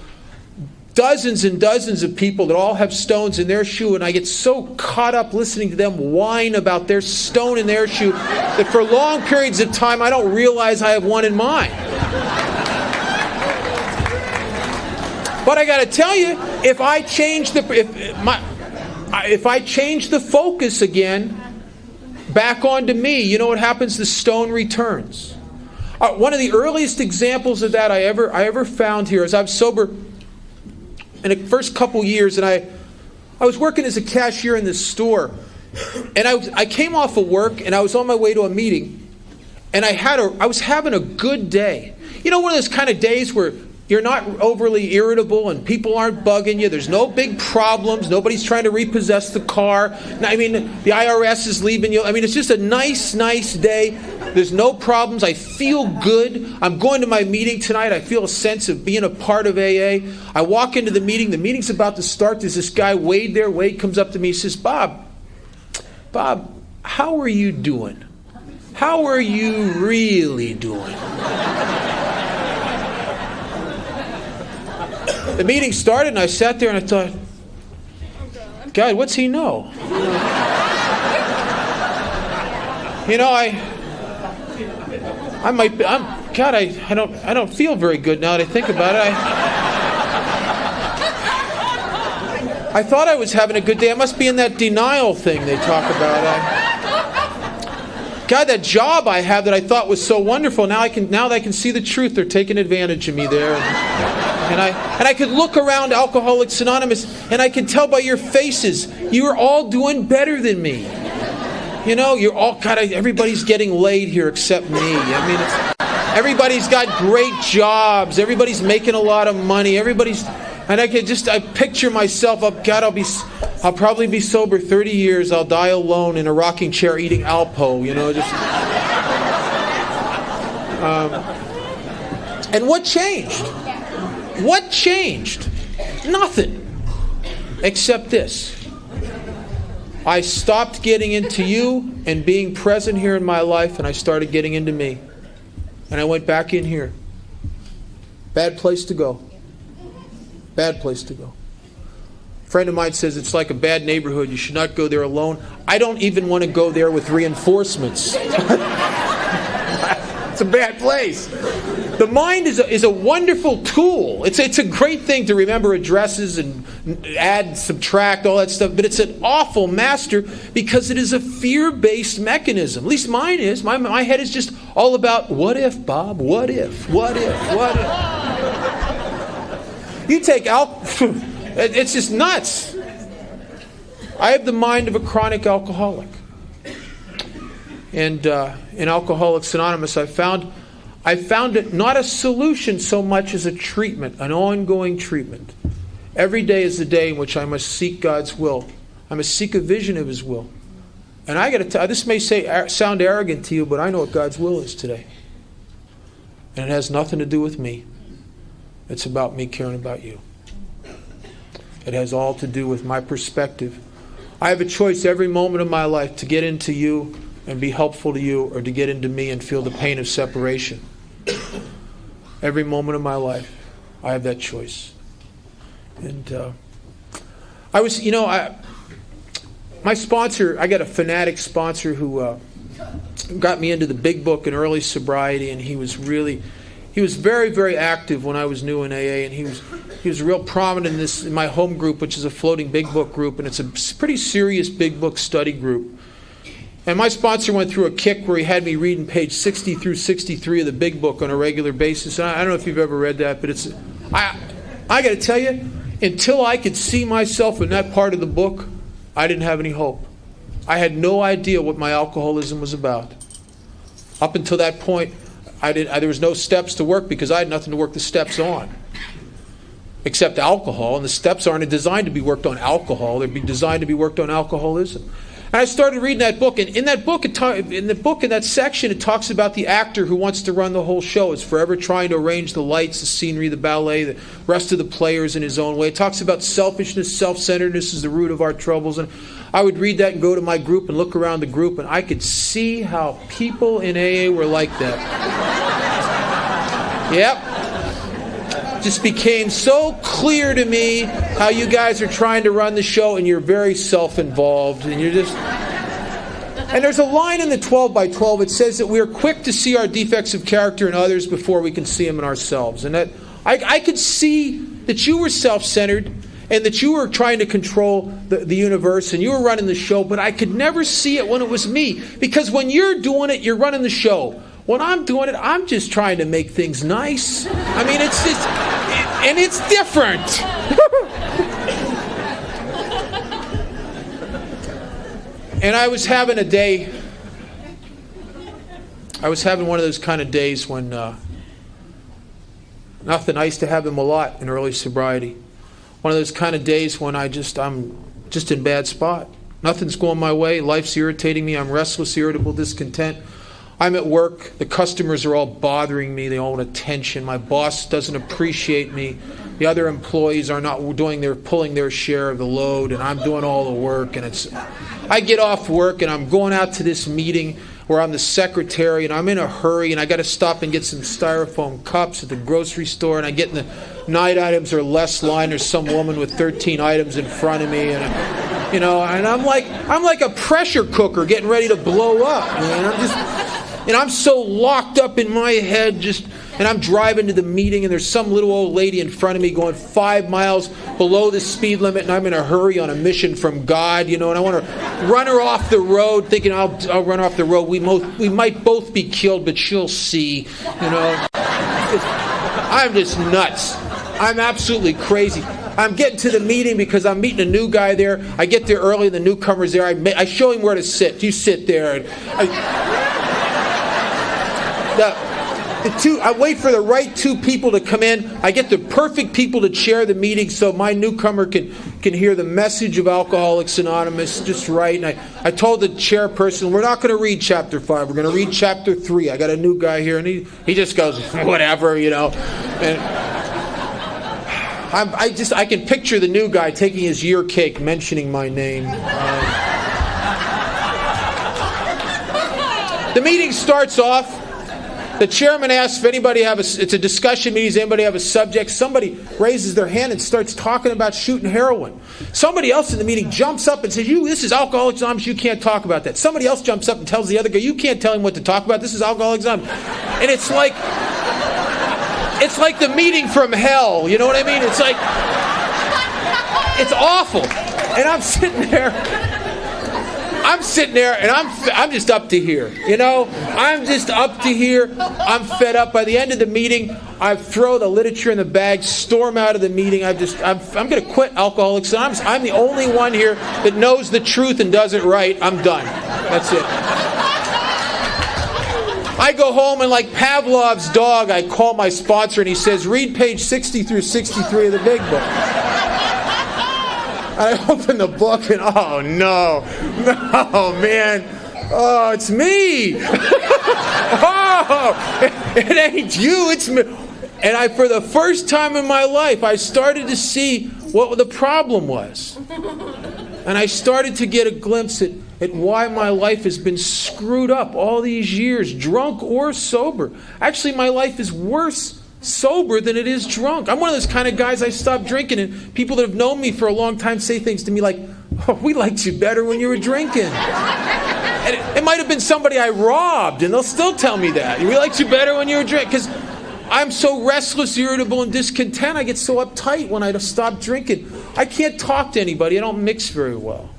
dozens and dozens of people that all have stones in their shoe, and I get so caught up listening to them whine about their stone in their shoe that for long periods of time I don't realize I have one in mine. But I got to tell you, if I change the focus again back onto me, you know what happens? The stone returns. One of the earliest examples of that I ever found here is I'm sober in the first couple years, and I was working as a cashier in this store, and I came off of work, and I was on my way to a meeting, and I was having a good day. You know, one of those kind of days where you're not overly irritable and people aren't bugging you. There's no big problems. Nobody's trying to repossess the car. I mean, the IRS is leaving you. I mean, it's just a nice day. There's no problems. I feel good. I'm going to my meeting tonight. I feel a sense of being a part of AA. I walk into the meeting. The meeting's about to start. There's this guy, Wade, there. Wade comes up to me. He says, Bob, how are you doing? How are you really doing? The meeting started, and I sat there and I thought, God, what's he know? You know, I might be, God, I don't feel very good now that I think about it. I thought I was having a good day. I must be in that denial thing they talk about. God, that job I have that I thought was so wonderful, now that I can see the truth, they're taking advantage of me there. And I could look around Alcoholics Anonymous, and I can tell by your faces, you're all doing better than me. You know, you're all everybody's getting laid here except me. I mean, everybody's got great jobs. Everybody's making a lot of money. And I picture myself up. God, I'll probably be sober 30 years. I'll die alone in a rocking chair eating Alpo. You know, just. And what changed? What changed? Nothing. Except this. I stopped getting into you and being present here in my life, and I started getting into me. And I went back in here. Bad place to go. Bad place to go. A friend of mine says it's like a bad neighborhood. You should not go there alone. I don't even want to go there with reinforcements. It's a bad place. The mind is a wonderful tool. It's a great thing to remember addresses and add, subtract, all that stuff. But it's an awful master because it is a fear-based mechanism. At least mine is. My head is just all about, what if, Bob? What if? What if? What if? You take it's just nuts. I have the mind of a chronic alcoholic. And in Alcoholics Anonymous, I found it not a solution so much as a treatment, an ongoing treatment. Every day is the day in which I must seek God's will. I must seek a vision of His will. And I got to tell you, this may sound arrogant to you, but I know what God's will is today. And it has nothing to do with me. It's about me caring about you. It has all to do with my perspective. I have a choice every moment of my life to get into you and be helpful to you, or to get into me and feel the pain of separation. Every moment of my life, I have that choice. And my sponsor, I got a fanatic sponsor who got me into the big book in early sobriety, and he was very, very active when I was new in AA, and he was real prominent in my home group, which is a floating big book group, and it's a pretty serious big book study group. And my sponsor went through a kick where he had me reading page 60 through 63 of the big book on a regular basis. And I don't know if you've ever read that, but I got to tell you, until I could see myself in that part of the book, I didn't have any hope. I had no idea what my alcoholism was about. Up until that point, there was no steps to work because I had nothing to work the steps on, except alcohol. And the steps aren't designed to be worked on alcohol; they're designed to be worked on alcoholism. And I started reading that book, and in that section, it talks about the actor who wants to run the whole show. Is forever trying to arrange the lights, the scenery, the ballet, the rest of the players in his own way. It talks about selfishness, self-centeredness is the root of our troubles. And I would read that and go to my group and look around the group, and I could see how people in AA were like that. Yep. Just became so clear to me how you guys are trying to run the show, and you're very self-involved, and you're just... And there's a line in the 12 by 12. It says that we are quick to see our defects of character in others before we can see them in ourselves. And that I could see that you were self-centered and that you were trying to control the universe and you were running the show, but I could never see it when it was me. Because when you're doing it, you're running the show. When I'm doing it, I'm just trying to make things nice. I mean, it's just... And it's different. And I was having one of those kind of days when nothing. I used to have them a lot in early sobriety. One of those kind of days when I'm just in bad spot. Nothing's going my way. Life's irritating me. I'm restless, irritable, discontent. I'm at work. The customers are all bothering me. They all want attention. My boss doesn't appreciate me. The other employees are not pulling their share of the load, and I'm doing all the work. And I get off work and I'm going out to this meeting where I'm the secretary, and I'm in a hurry, and I got to stop and get some styrofoam cups at the grocery store, and I get in the night items or less line. There's some woman with 13 items in front of me, and I'm like a pressure cooker getting ready to blow up, man. I'm so locked up in my head, and I'm driving to the meeting, and there's some little old lady in front of me going 5 miles below the speed limit, and I'm in a hurry on a mission from God, and I want to run her off the road, thinking I'll run off the road. We might both be killed, but she'll see, I'm just nuts. I'm absolutely crazy. I'm getting to the meeting because I'm meeting a new guy there. I get there early, the newcomer's there. I show him where to sit. You sit there. I wait for the right two people to come in. I get the perfect people to chair the meeting so my newcomer can hear the message of Alcoholics Anonymous just right. And I told the chairperson, we're not going to read chapter 5. We're going to read chapter 3. I got a new guy here, and he just goes, whatever, And I can picture the new guy taking his year cake, mentioning my name. The meeting starts off. The chairman asks if anybody it's a discussion meeting, does anybody have a subject? Somebody raises their hand and starts talking about shooting heroin. Somebody else in the meeting jumps up and says, this is Alcoholics Anonymous, you can't talk about that. Somebody else jumps up and tells the other guy, you can't tell him what to talk about, this is Alcoholics Anonymous. And it's like the meeting from hell, you know what I mean? It's like, it's awful. And I'm sitting there and I'm just up to here. I'm just up to here. I'm fed up. By the end of the meeting, I throw the literature in the bag, storm out of the meeting. I'm going to quit Alcoholics Anonymous. I'm the only one here that knows the truth and does it right. I'm done. That's it. I go home and like Pavlov's dog, I call my sponsor and he says, read page 60 through 63 of the big book. I open the book and oh no, man, oh, it's me. Oh, it ain't you, it's me. And for the first time in my life, I started to see what the problem was. And I started to get a glimpse at why my life has been screwed up all these years, drunk or sober. Actually, my life is worse sober than it is drunk. I'm one of those kind of guys, I stopped drinking, and people that have known me for a long time say things to me like, oh, we liked you better when you were drinking. And it might have been somebody I robbed, and they'll still tell me that. We liked you better when you were drinking. Because I'm so restless, irritable, and discontent, I get so uptight when I stop drinking. I can't talk to anybody. I don't mix very well.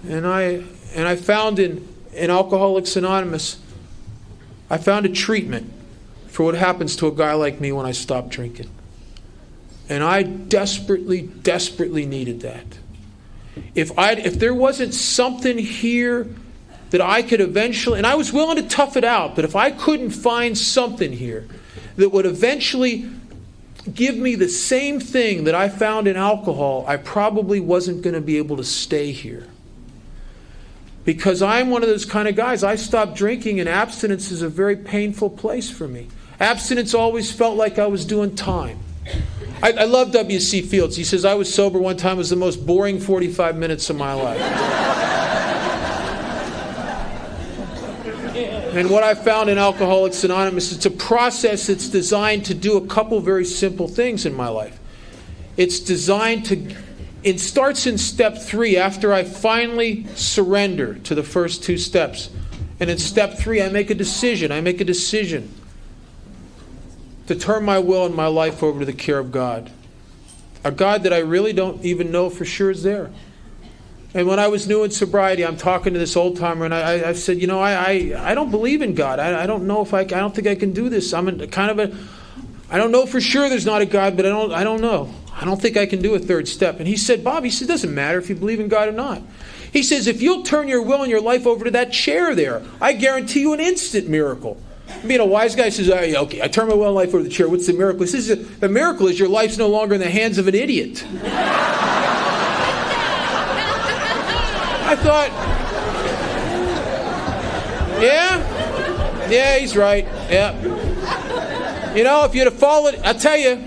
And I found in Alcoholics Anonymous, I found a treatment for what happens to a guy like me when I stop drinking. And I desperately, desperately needed that. If there wasn't something here that I could eventually, and I was willing to tough it out, but if I couldn't find something here that would eventually give me the same thing that I found in alcohol, I probably wasn't going to be able to stay here. Because I'm one of those kind of guys. I stopped drinking, and abstinence is a very painful place for me. Abstinence always felt like I was doing time. I love W.C. Fields. He says, I was sober one time. It was the most boring 45 minutes of my life. And what I found in Alcoholics Anonymous, it's a process that's designed to do a couple very simple things in my life. It's designed to... It starts in step 3 after I finally surrender to the first 2 steps. And in step 3, I make a decision. I make a decision to turn my will and my life over to the care of God. A God that I really don't even know for sure is there. And when I was new in sobriety, I'm talking to this old timer, and I said, I don't believe in God. I don't know if I don't think I can do this. I'm kind of I don't know for sure there's not a God, but I don't know. I don't think I can do a third step. And he said, Bob, he said, it doesn't matter if you believe in God or not. He says, if you'll turn your will and your life over to that chair there, I guarantee you an instant miracle. Being a wise guy says, okay, I turn my will and life over to the chair. What's the miracle? He says, the miracle is your life's no longer in the hands of an idiot. I thought, yeah, he's right. Yeah. You know, if you'd have followed, I'll tell you,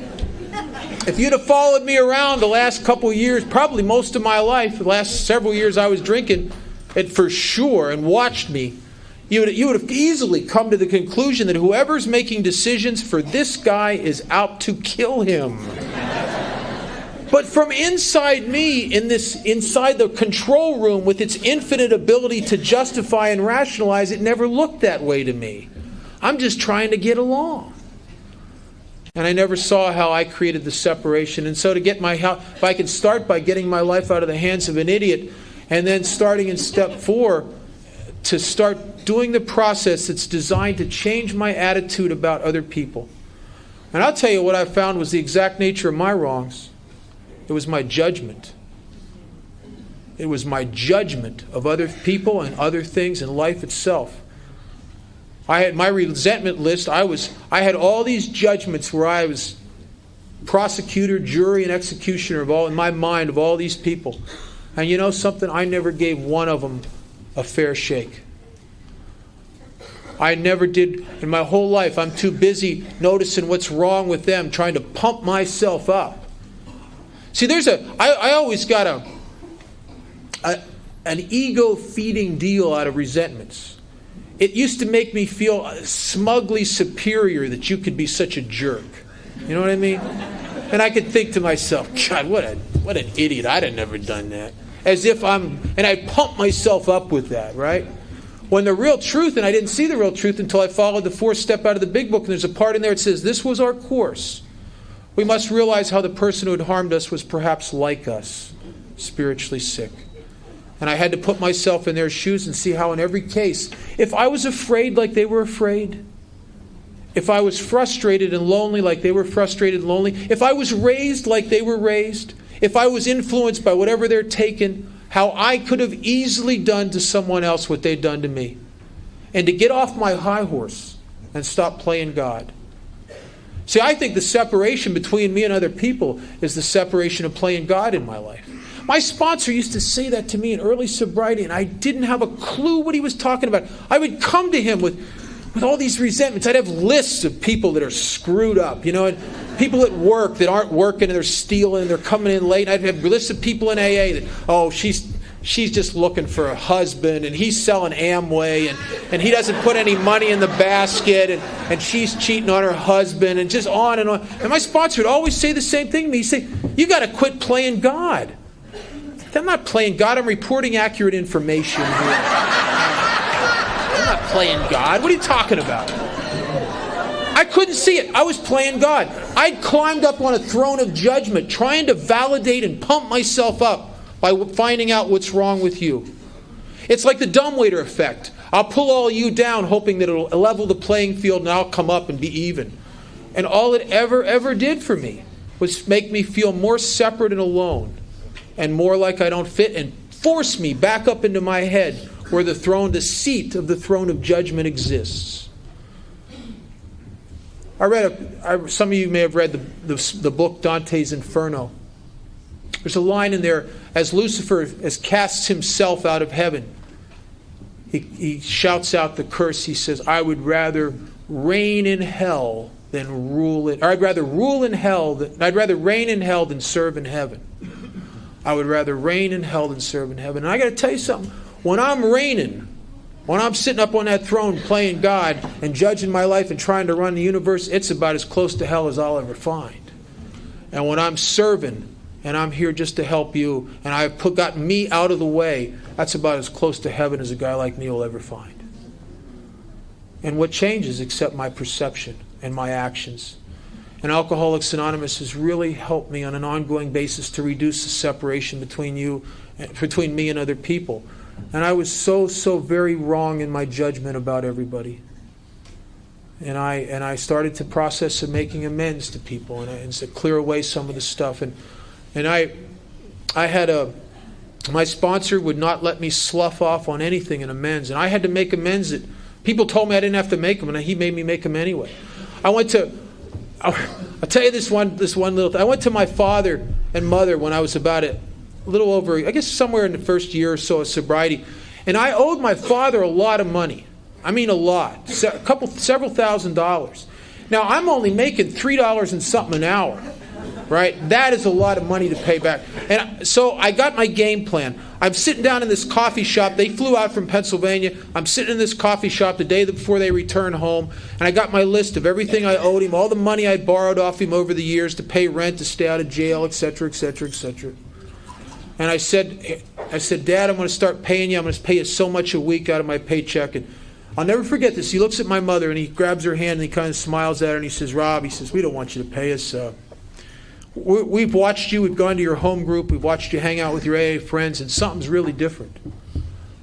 if you'd have followed me around the last couple of years, probably most of my life, the last several years I was drinking, it for sure, and watched me, you would have easily come to the conclusion that whoever's making decisions for this guy is out to kill him. But from inside me, inside the control room with its infinite ability to justify and rationalize, it never looked that way to me. I'm just trying to get along. And I never saw how I created the separation. And so if I could start by getting my life out of the hands of an idiot, and then starting in step 4, to start doing the process that's designed to change my attitude about other people. And I'll tell you what I found was the exact nature of my wrongs. It was my judgment. It was my judgment of other people and other things and life itself. I had my resentment list. I had all these judgments where I was prosecutor, jury, and executioner in my mind of all these people. And you know something? I never gave one of them a fair shake. I never did in my whole life. I'm too busy noticing what's wrong with them, trying to pump myself up. See, I always got an ego-feeding deal out of resentments. It used to make me feel smugly superior that you could be such a jerk. You know what I mean? And I could think to myself, God, what an idiot. I'd have never done that. And I pump myself up with that, right? When the real truth, and I didn't see the real truth until I followed the 4th step out of the big book, and there's a part in there that says, this was our course. We must realize how the person who had harmed us was perhaps like us, spiritually sick. And I had to put myself in their shoes and see how in every case, if I was afraid like they were afraid, if I was frustrated and lonely like they were frustrated and lonely, if I was raised like they were raised, if I was influenced by whatever they're taken, how I could have easily done to someone else what they'd done to me. And to get off my high horse and stop playing God. See, I think the separation between me and other people is the separation of playing God in my life. My sponsor used to say that to me in early sobriety, and I didn't have a clue what he was talking about. I would come to him with all these resentments. I'd have lists of people that are screwed up, and people at work that aren't working and they're stealing and they're coming in late. And I'd have lists of people in AA that, she's just looking for a husband, and he's selling Amway, and he doesn't put any money in the basket, and she's cheating on her husband, and just on and on. And my sponsor would always say the same thing to me. He'd say, you got to quit playing God. I'm not playing God. I'm reporting accurate information here. I'm not playing God. What are you talking about? I couldn't see it. I was playing God. I'd climbed up on a throne of judgment, trying to validate and pump myself up by finding out what's wrong with you. It's like the dumbwaiter effect. I'll pull all you down, hoping that it'll level the playing field and I'll come up and be even. And all it ever did for me was make me feel more separate and alone, and more like I don't fit, and force me back up into my head where the seat of the throne of judgment exists. Some of you may have read the book Dante's Inferno. There's a line in there, as Lucifer casts himself out of heaven, he shouts out the curse. He says, I would rather reign in hell than rule it. Or I'd rather reign in hell than serve in heaven. I would rather reign in hell than serve in heaven. And I got to tell you something. When I'm reigning, when I'm sitting up on that throne playing God and judging my life and trying to run the universe, it's about as close to hell as I'll ever find. And when I'm serving and I'm here just to help you and I've got me out of the way, that's about as close to heaven as a guy like me will ever find. And what changes except my perception and my actions? And Alcoholics Anonymous has really helped me on an ongoing basis to reduce the separation between me and other people. And I was so very wrong in my judgment about everybody. And I started the process of making amends to people and to clear away some of the stuff. And I had my sponsor would not let me slough off on anything in amends. And I had to make amends that people told me I didn't have to make them, and he made me make them anyway. I'll tell you this one little thing. I went to my father and mother when I was about a little over, I guess somewhere in the first year or so of sobriety. And I owed my father a lot of money. I mean a lot. Several $1,000s. Now I'm only making $3 and something an hour. Right? That is a lot of money to pay back. And so I got my game plan. I'm sitting down in this coffee shop. They flew out from Pennsylvania. I'm sitting in this coffee shop the day before they return home. And I got my list of everything I owed him, all the money I borrowed off him over the years to pay rent, to stay out of jail, etc., etc., etc. And I said, Dad, I'm going to start paying you. I'm going to pay you so much a week out of my paycheck. And I'll never forget this. He looks at my mother and he grabs her hand and he kind of smiles at her and he says, Rob, he says, we don't want you to pay us. We've watched you. We've gone to your home group. We've watched you hang out with your AA friends, and something's really different.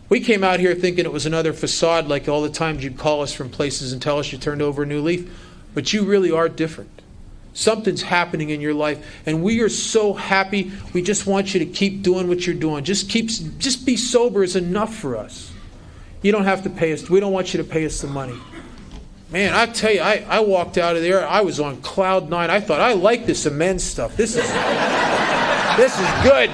We came out here thinking it was another facade, like all the times you'd call us from places and tell us you turned over a new leaf. But you really are different. Something's happening in your life, and we are so happy. We just want you to keep doing what you're doing. Just be sober is enough for us. You don't have to pay us. We don't want you to pay us the money. Man, I tell you, I walked out of there. I was on cloud nine. I thought, I like this amends stuff. This is good.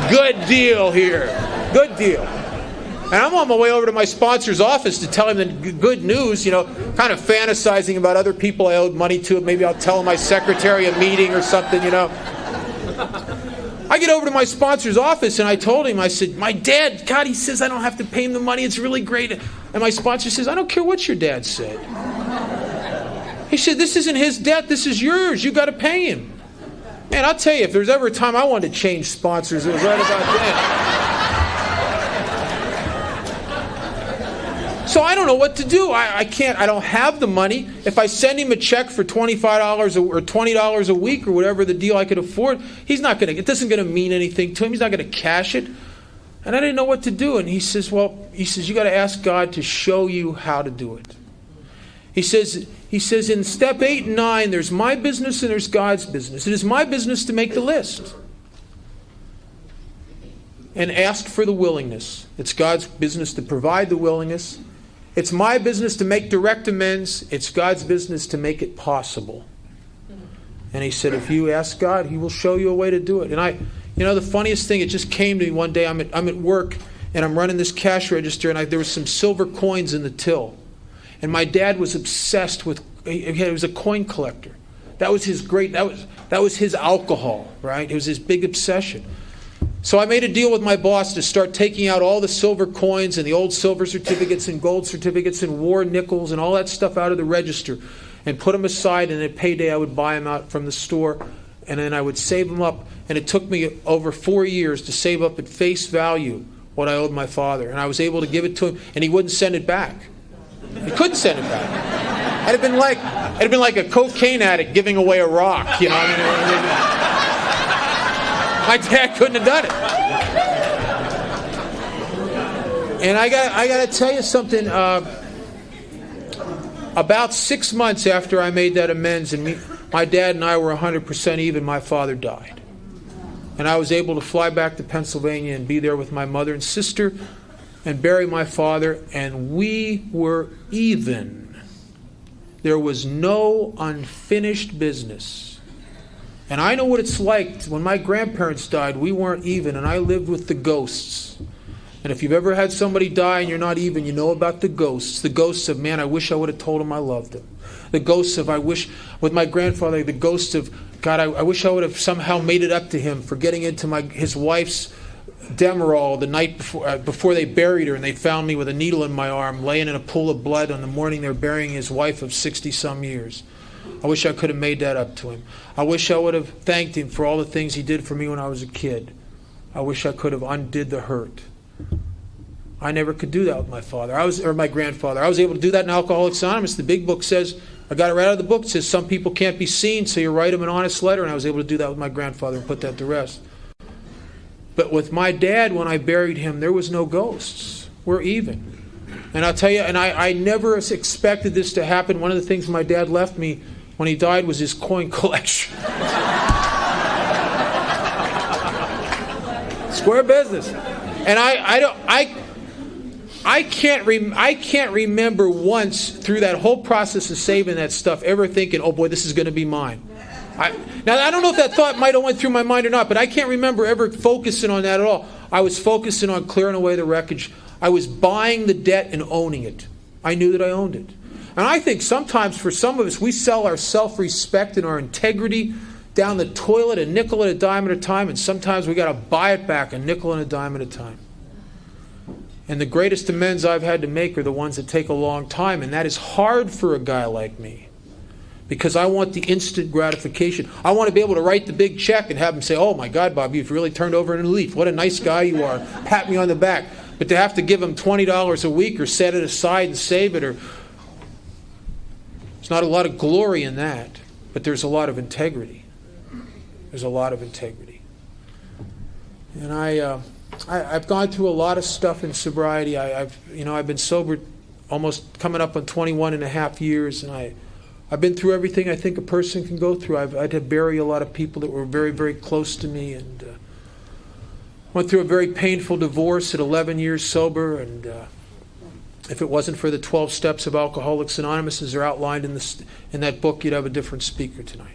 Good deal here. Good deal. And I'm on my way over to my sponsor's office to tell him the good news, kind of fantasizing about other people I owed money to. Maybe I'll tell my secretary a meeting or something, I get over to my sponsor's office and I told him, I said, my dad, God, he says I don't have to pay him the money. It's really great. And my sponsor says, I don't care what your dad said. He said, this isn't his debt. This is yours. You got to pay him. Man, I'll tell you, if there's ever a time I wanted to change sponsors, it was right about then. So I don't know what to do. I don't have the money. If I send him a check for $25 or $20 a week or whatever the deal I could afford, it isn't going to mean anything to him. He's not going to cash it. And I didn't know what to do. And he says, you got to ask God to show you how to do it. He says in step 8 and 9, there's my business and there's God's business. It is my business to make the list. And ask for the willingness. It's God's business to provide the willingness. It's my business to make direct amends. It's God's business to make it possible. And he said, if you ask God, he will show you a way to do it. And the funniest thing, it just came to me one day. I'm at work and I'm running this cash register and there was some silver coins in the till. And my dad was obsessed with, he was a coin collector. That was his that was his alcohol, right? It was his big obsession. So I made a deal with my boss to start taking out all the silver coins and the old silver certificates and gold certificates and war nickels and all that stuff out of the register and put them aside, and at payday I would buy them out from the store and then I would save them up. And it took me over 4 years to save up at face value what I owed my father. And I was able to give it to him, and he wouldn't send it back. He couldn't send it back. It'd have been like a cocaine addict giving away a rock, My dad couldn't have done it. And I got to tell you something. About 6 months after I made that amends, and my dad and I were 100% even, my father died. And I was able to fly back to Pennsylvania and be there with my mother and sister and bury my father, and we were even. There was no unfinished business. And I know what it's like. When my grandparents died, we weren't even, and I lived with the ghosts. And if you've ever had somebody die and you're not even, you know about the ghosts. The ghosts of, man, I wish I would have told him I loved him. The ghosts of, with my grandfather, the ghosts of, God, I wish I would have somehow made it up to him for getting into his wife's Demerol the night before they buried her, and they found me with a needle in my arm, laying in a pool of blood on the morning they're burying his wife of 60-some years. I wish I could have made that up to him. I wish I would have thanked him for all the things he did for me when I was a kid. I wish I could have undid the hurt. I never could do that with my father. Or my grandfather. I was able to do that in Alcoholics Anonymous. The big book says, I got it right out of the book. It says some people can't be seen, so you write them an honest letter, and I was able to do that with my grandfather and put that to rest. But with my dad, when I buried him, there was no ghosts. We're even. And I'll tell you, and I never expected this to happen. One of the things my dad left me when he died was his coin collection. Square business. And I can't remember once through that whole process of saving that stuff ever thinking, oh boy, this is going to be mine. Now, I don't know if that thought might have went through my mind or not, but I can't remember ever focusing on that at all. I was focusing on clearing away the wreckage. I was buying the debt and owning it. I knew that I owned it. And I think sometimes for some of us, we sell our self-respect and our integrity down the toilet a nickel and a dime at a time, and sometimes we got to buy it back a nickel and a dime at a time. And the greatest amends I've had to make are the ones that take a long time, and that is hard for a guy like me. Because I want the instant gratification. I want to be able to write the big check and have him say, oh my God, Bob, you've really turned over a new leaf. What a nice guy you are. Pat me on the back. But to have to give him $20 a week or set it aside and save it, or there's not a lot of glory in that, but there's a lot of integrity. There's a lot of integrity. And I've gone through a lot of stuff in sobriety. I've been sober almost coming up on 21 and a half years, and I've been through everything I think a person can go through. I'd had to bury a lot of people that were very, very close to me, and went through a very painful divorce at 11 years sober. And if it wasn't for the 12 steps of Alcoholics Anonymous, as they're outlined in that book, you'd have a different speaker tonight.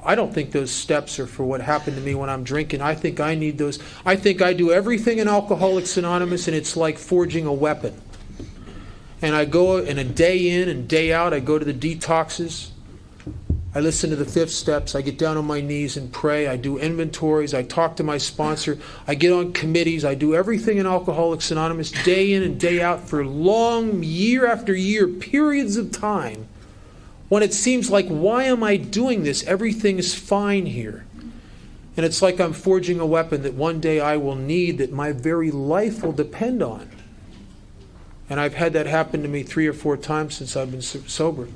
I don't think those steps are for what happened to me when I'm drinking. I think I need those. I think I do everything in Alcoholics Anonymous, and it's like forging a weapon. And I go in a day in and day out, I go to the detoxes. I listen to the 5 steps. I get down on my knees and pray. I do inventories. I talk to my sponsor. I get on committees. I do everything in Alcoholics Anonymous day in and day out for long, year after year, periods of time when it seems like, why am I doing this? Everything is fine here. And it's like I'm forging a weapon that one day I will need, that my very life will depend on. And I've had that happen to me 3 or 4 times since I've been sober.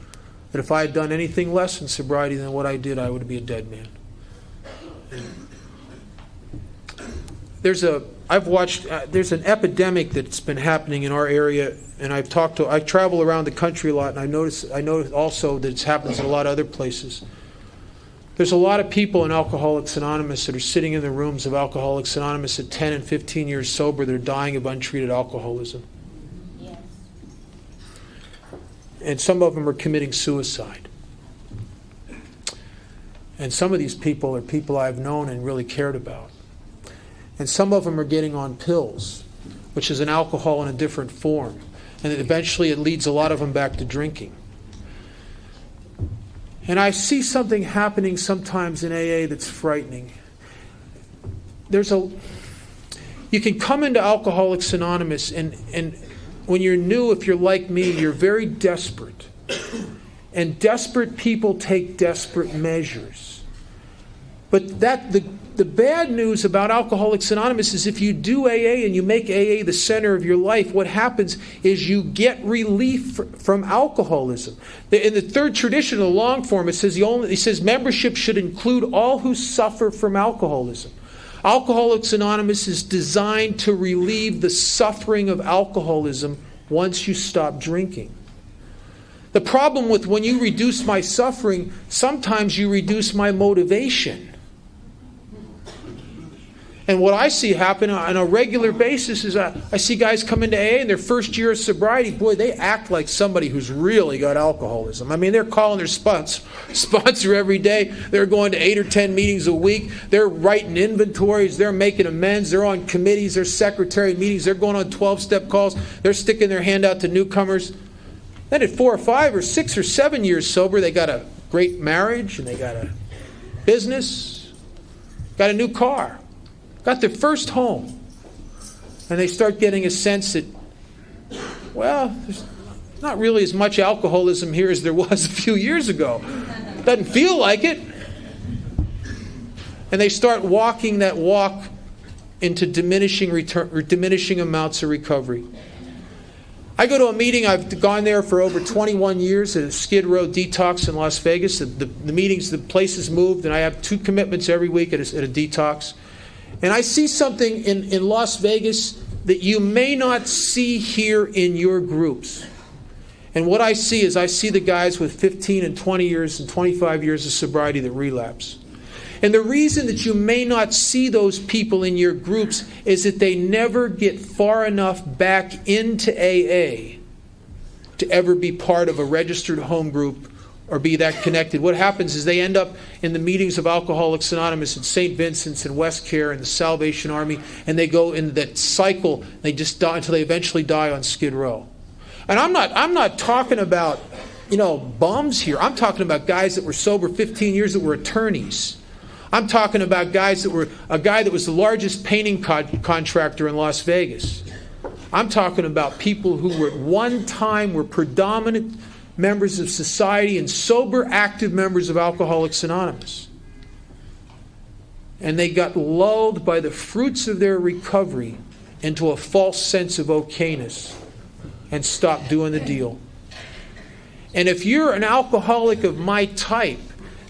That if I had done anything less in sobriety than what I did, I would be a dead man. There's an epidemic that's been happening in our area, and I travel around the country a lot, and I notice also that it happens in a lot of other places. There's a lot of people in Alcoholics Anonymous that are sitting in the rooms of Alcoholics Anonymous at 10 and 15 years sober that are dying of untreated alcoholism. And some of them are committing suicide. And some of these people are people I've known and really cared about. And some of them are getting on pills, which is an alcohol in a different form. And eventually it leads a lot of them back to drinking. And I see something happening sometimes in AA that's frightening. You can come into Alcoholics Anonymous and when you're new, if you're like me, you're very desperate. And desperate people take desperate measures. But the bad news about Alcoholics Anonymous is if you do AA and you make AA the center of your life, what happens is you get relief from alcoholism. In the third tradition, the long form, it says membership should include all who suffer from alcoholism. Alcoholics Anonymous is designed to relieve the suffering of alcoholism once you stop drinking. The problem with when you reduce my suffering, sometimes you reduce my motivation. And what I see happen on a regular basis is I see guys come into AA in their first year of sobriety. Boy, they act like somebody who's really got alcoholism. I mean, they're calling their sponsor every day. They're going to 8 or 10 meetings a week. They're writing inventories. They're making amends. They're on committees. They're secretary meetings. They're going on 12-step calls. They're sticking their hand out to newcomers. Then at 4 or 5 or 6 or 7 years sober, they got a great marriage and they got a business, got a new car. Got their first home. And they start getting a sense that, well, there's not really as much alcoholism here as there was a few years ago. Doesn't feel like it. And they start walking that walk into diminishing amounts of recovery. I go to a meeting, I've gone there for over 21 years at Skid Row Detox in Las Vegas. The meetings, the place has moved, and I have 2 commitments every week at a detox. And I see something in Las Vegas that you may not see here in your groups. And what I see is I see the guys with 15 and 20 years and 25 years of sobriety that relapse. And the reason that you may not see those people in your groups is that they never get far enough back into AA to ever be part of a registered home group or be that connected. What happens is they end up in the meetings of Alcoholics Anonymous and St. Vincent's and West Care and the Salvation Army, and they go in that cycle. They just die until they eventually die on Skid Row. And I'm not talking about, bums here. I'm talking about guys that were sober 15 years that were attorneys. I'm talking about guys that were a guy that was the largest painting contractor in Las Vegas. I'm talking about people who were at one time were predominant members of society and sober, active members of Alcoholics Anonymous. And they got lulled by the fruits of their recovery into a false sense of okayness and stopped doing the deal. And if you're an alcoholic of my type,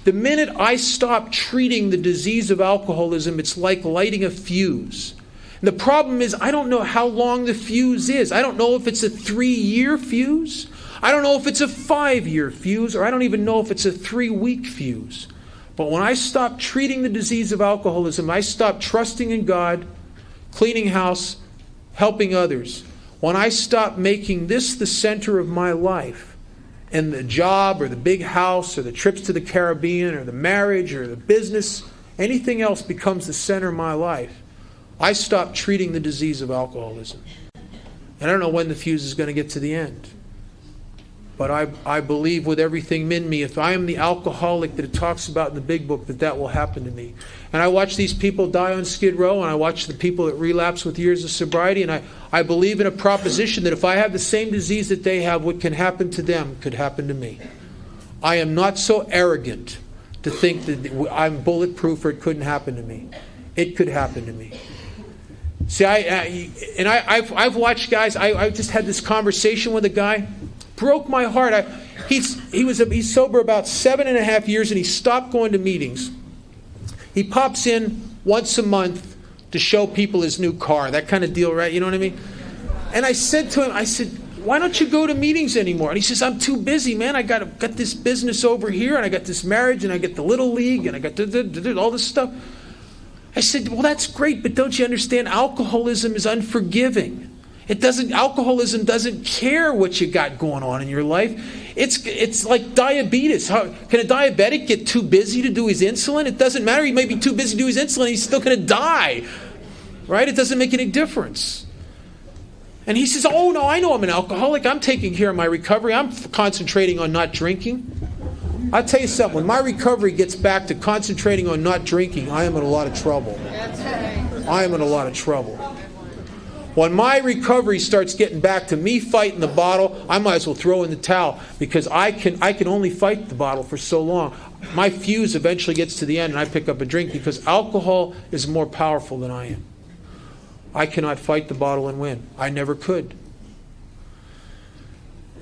the minute I stop treating the disease of alcoholism, it's like lighting a fuse. And the problem is I don't know how long the fuse is. I don't know if it's a 3-year fuse. I don't know if it's a 5-year fuse, or I don't even know if it's a 3-week fuse. But when I stop treating the disease of alcoholism, I stop trusting in God, cleaning house, helping others. When I stop making this the center of my life, and the job or the big house or the trips to the Caribbean or the marriage or the business, anything else becomes the center of my life, I stop treating the disease of alcoholism. And I don't know when the fuse is going to get to the end. But I believe with everything in me, if I am the alcoholic that it talks about in the big book, that will happen to me. And I watch these people die on Skid Row, and I watch the people that relapse with years of sobriety, and I believe in a proposition that if I have the same disease that they have, what can happen to them could happen to me. I am not so arrogant to think that I'm bulletproof or it couldn't happen to me. It could happen to me. See, I've watched guys. I just had this conversation with a guy. Broke my heart. He's sober about 7.5 years, and he stopped going to meetings. He pops in once a month to show people his new car, that kind of deal, right? You know what I mean? And I said to him, why don't you go to meetings anymore? And he says, I'm too busy, man. I got this business over here, and I got this marriage, and I got the little league, and I got all this stuff. I said, well, that's great, but don't you understand? Alcoholism is unforgiving. Alcoholism doesn't care what you got going on in your life. It's like diabetes. Can a diabetic get too busy to do his insulin? It doesn't matter. He may be too busy to do his insulin. He's still going to die. Right? It doesn't make any difference. And he says, oh, no, I know I'm an alcoholic. I'm taking care of my recovery. I'm concentrating on not drinking. I'll tell you something. When my recovery gets back to concentrating on not drinking, I am in a lot of trouble. That's right. I am in a lot of trouble. When my recovery starts getting back to me fighting the bottle, I might as well throw in the towel, because I can only fight the bottle for so long. My fuse eventually gets to the end and I pick up a drink, because alcohol is more powerful than I am. I cannot fight the bottle and win. I never could.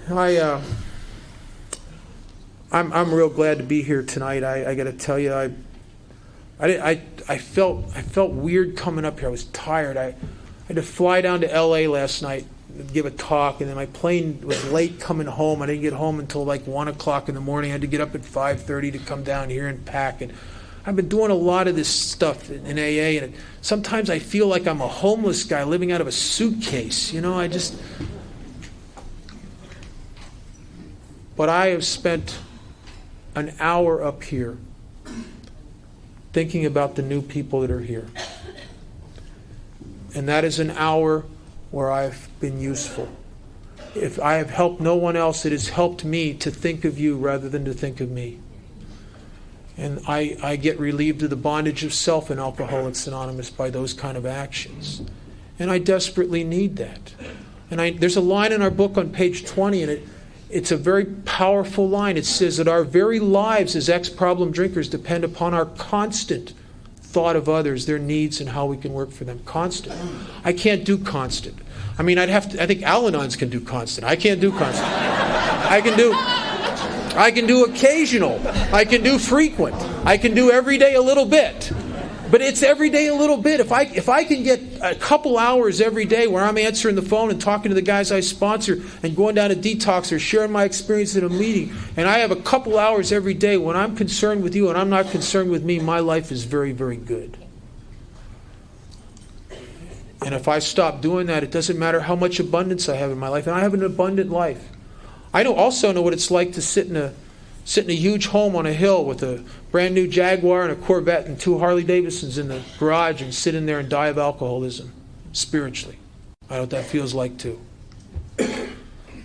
I'm real glad to be here tonight. I got to tell you, I felt weird coming up here. I was tired. I had to fly down to L.A. last night and give a talk, and then my plane was late coming home. I didn't get home until like 1 o'clock in the morning. I had to get up at 5:30 to come down here and pack. And I've been doing a lot of this stuff in AA, and sometimes I feel like I'm a homeless guy living out of a suitcase. But I have spent an hour up here thinking about the new people that are here. And that is an hour where I've been useful. If I have helped no one else, it has helped me to think of you rather than to think of me. And I get relieved of the bondage of self in Alcoholics Anonymous by those kind of actions. And I desperately need that. And there's a line in our book on page 20, and it's a very powerful line. It says that our very lives as ex-problem drinkers depend upon our constant thought of others, their needs, and how we can work for them. Constant. I can't do constant. I mean, I think Al-Anons can do constant. I can't do constant. I can do occasional. I can do frequent. I can do every day a little bit. But it's every day a little bit. If I can get a couple hours every day where I'm answering the phone and talking to the guys I sponsor and going down to detox or sharing my experience at a meeting, and I have a couple hours every day when I'm concerned with you and I'm not concerned with me, my life is very, very good. And if I stop doing that, it doesn't matter how much abundance I have in my life. And I have an abundant life. I also know what it's like to sit in a huge home on a hill with a brand new Jaguar and a Corvette and 2 Harley Davidsons in the garage and sit in there and die of alcoholism spiritually. I know what that feels like too.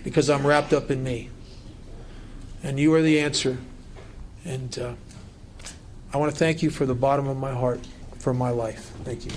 Because I'm wrapped up in me. And you are the answer. And I want to thank you for the bottom of my heart for my life. Thank you.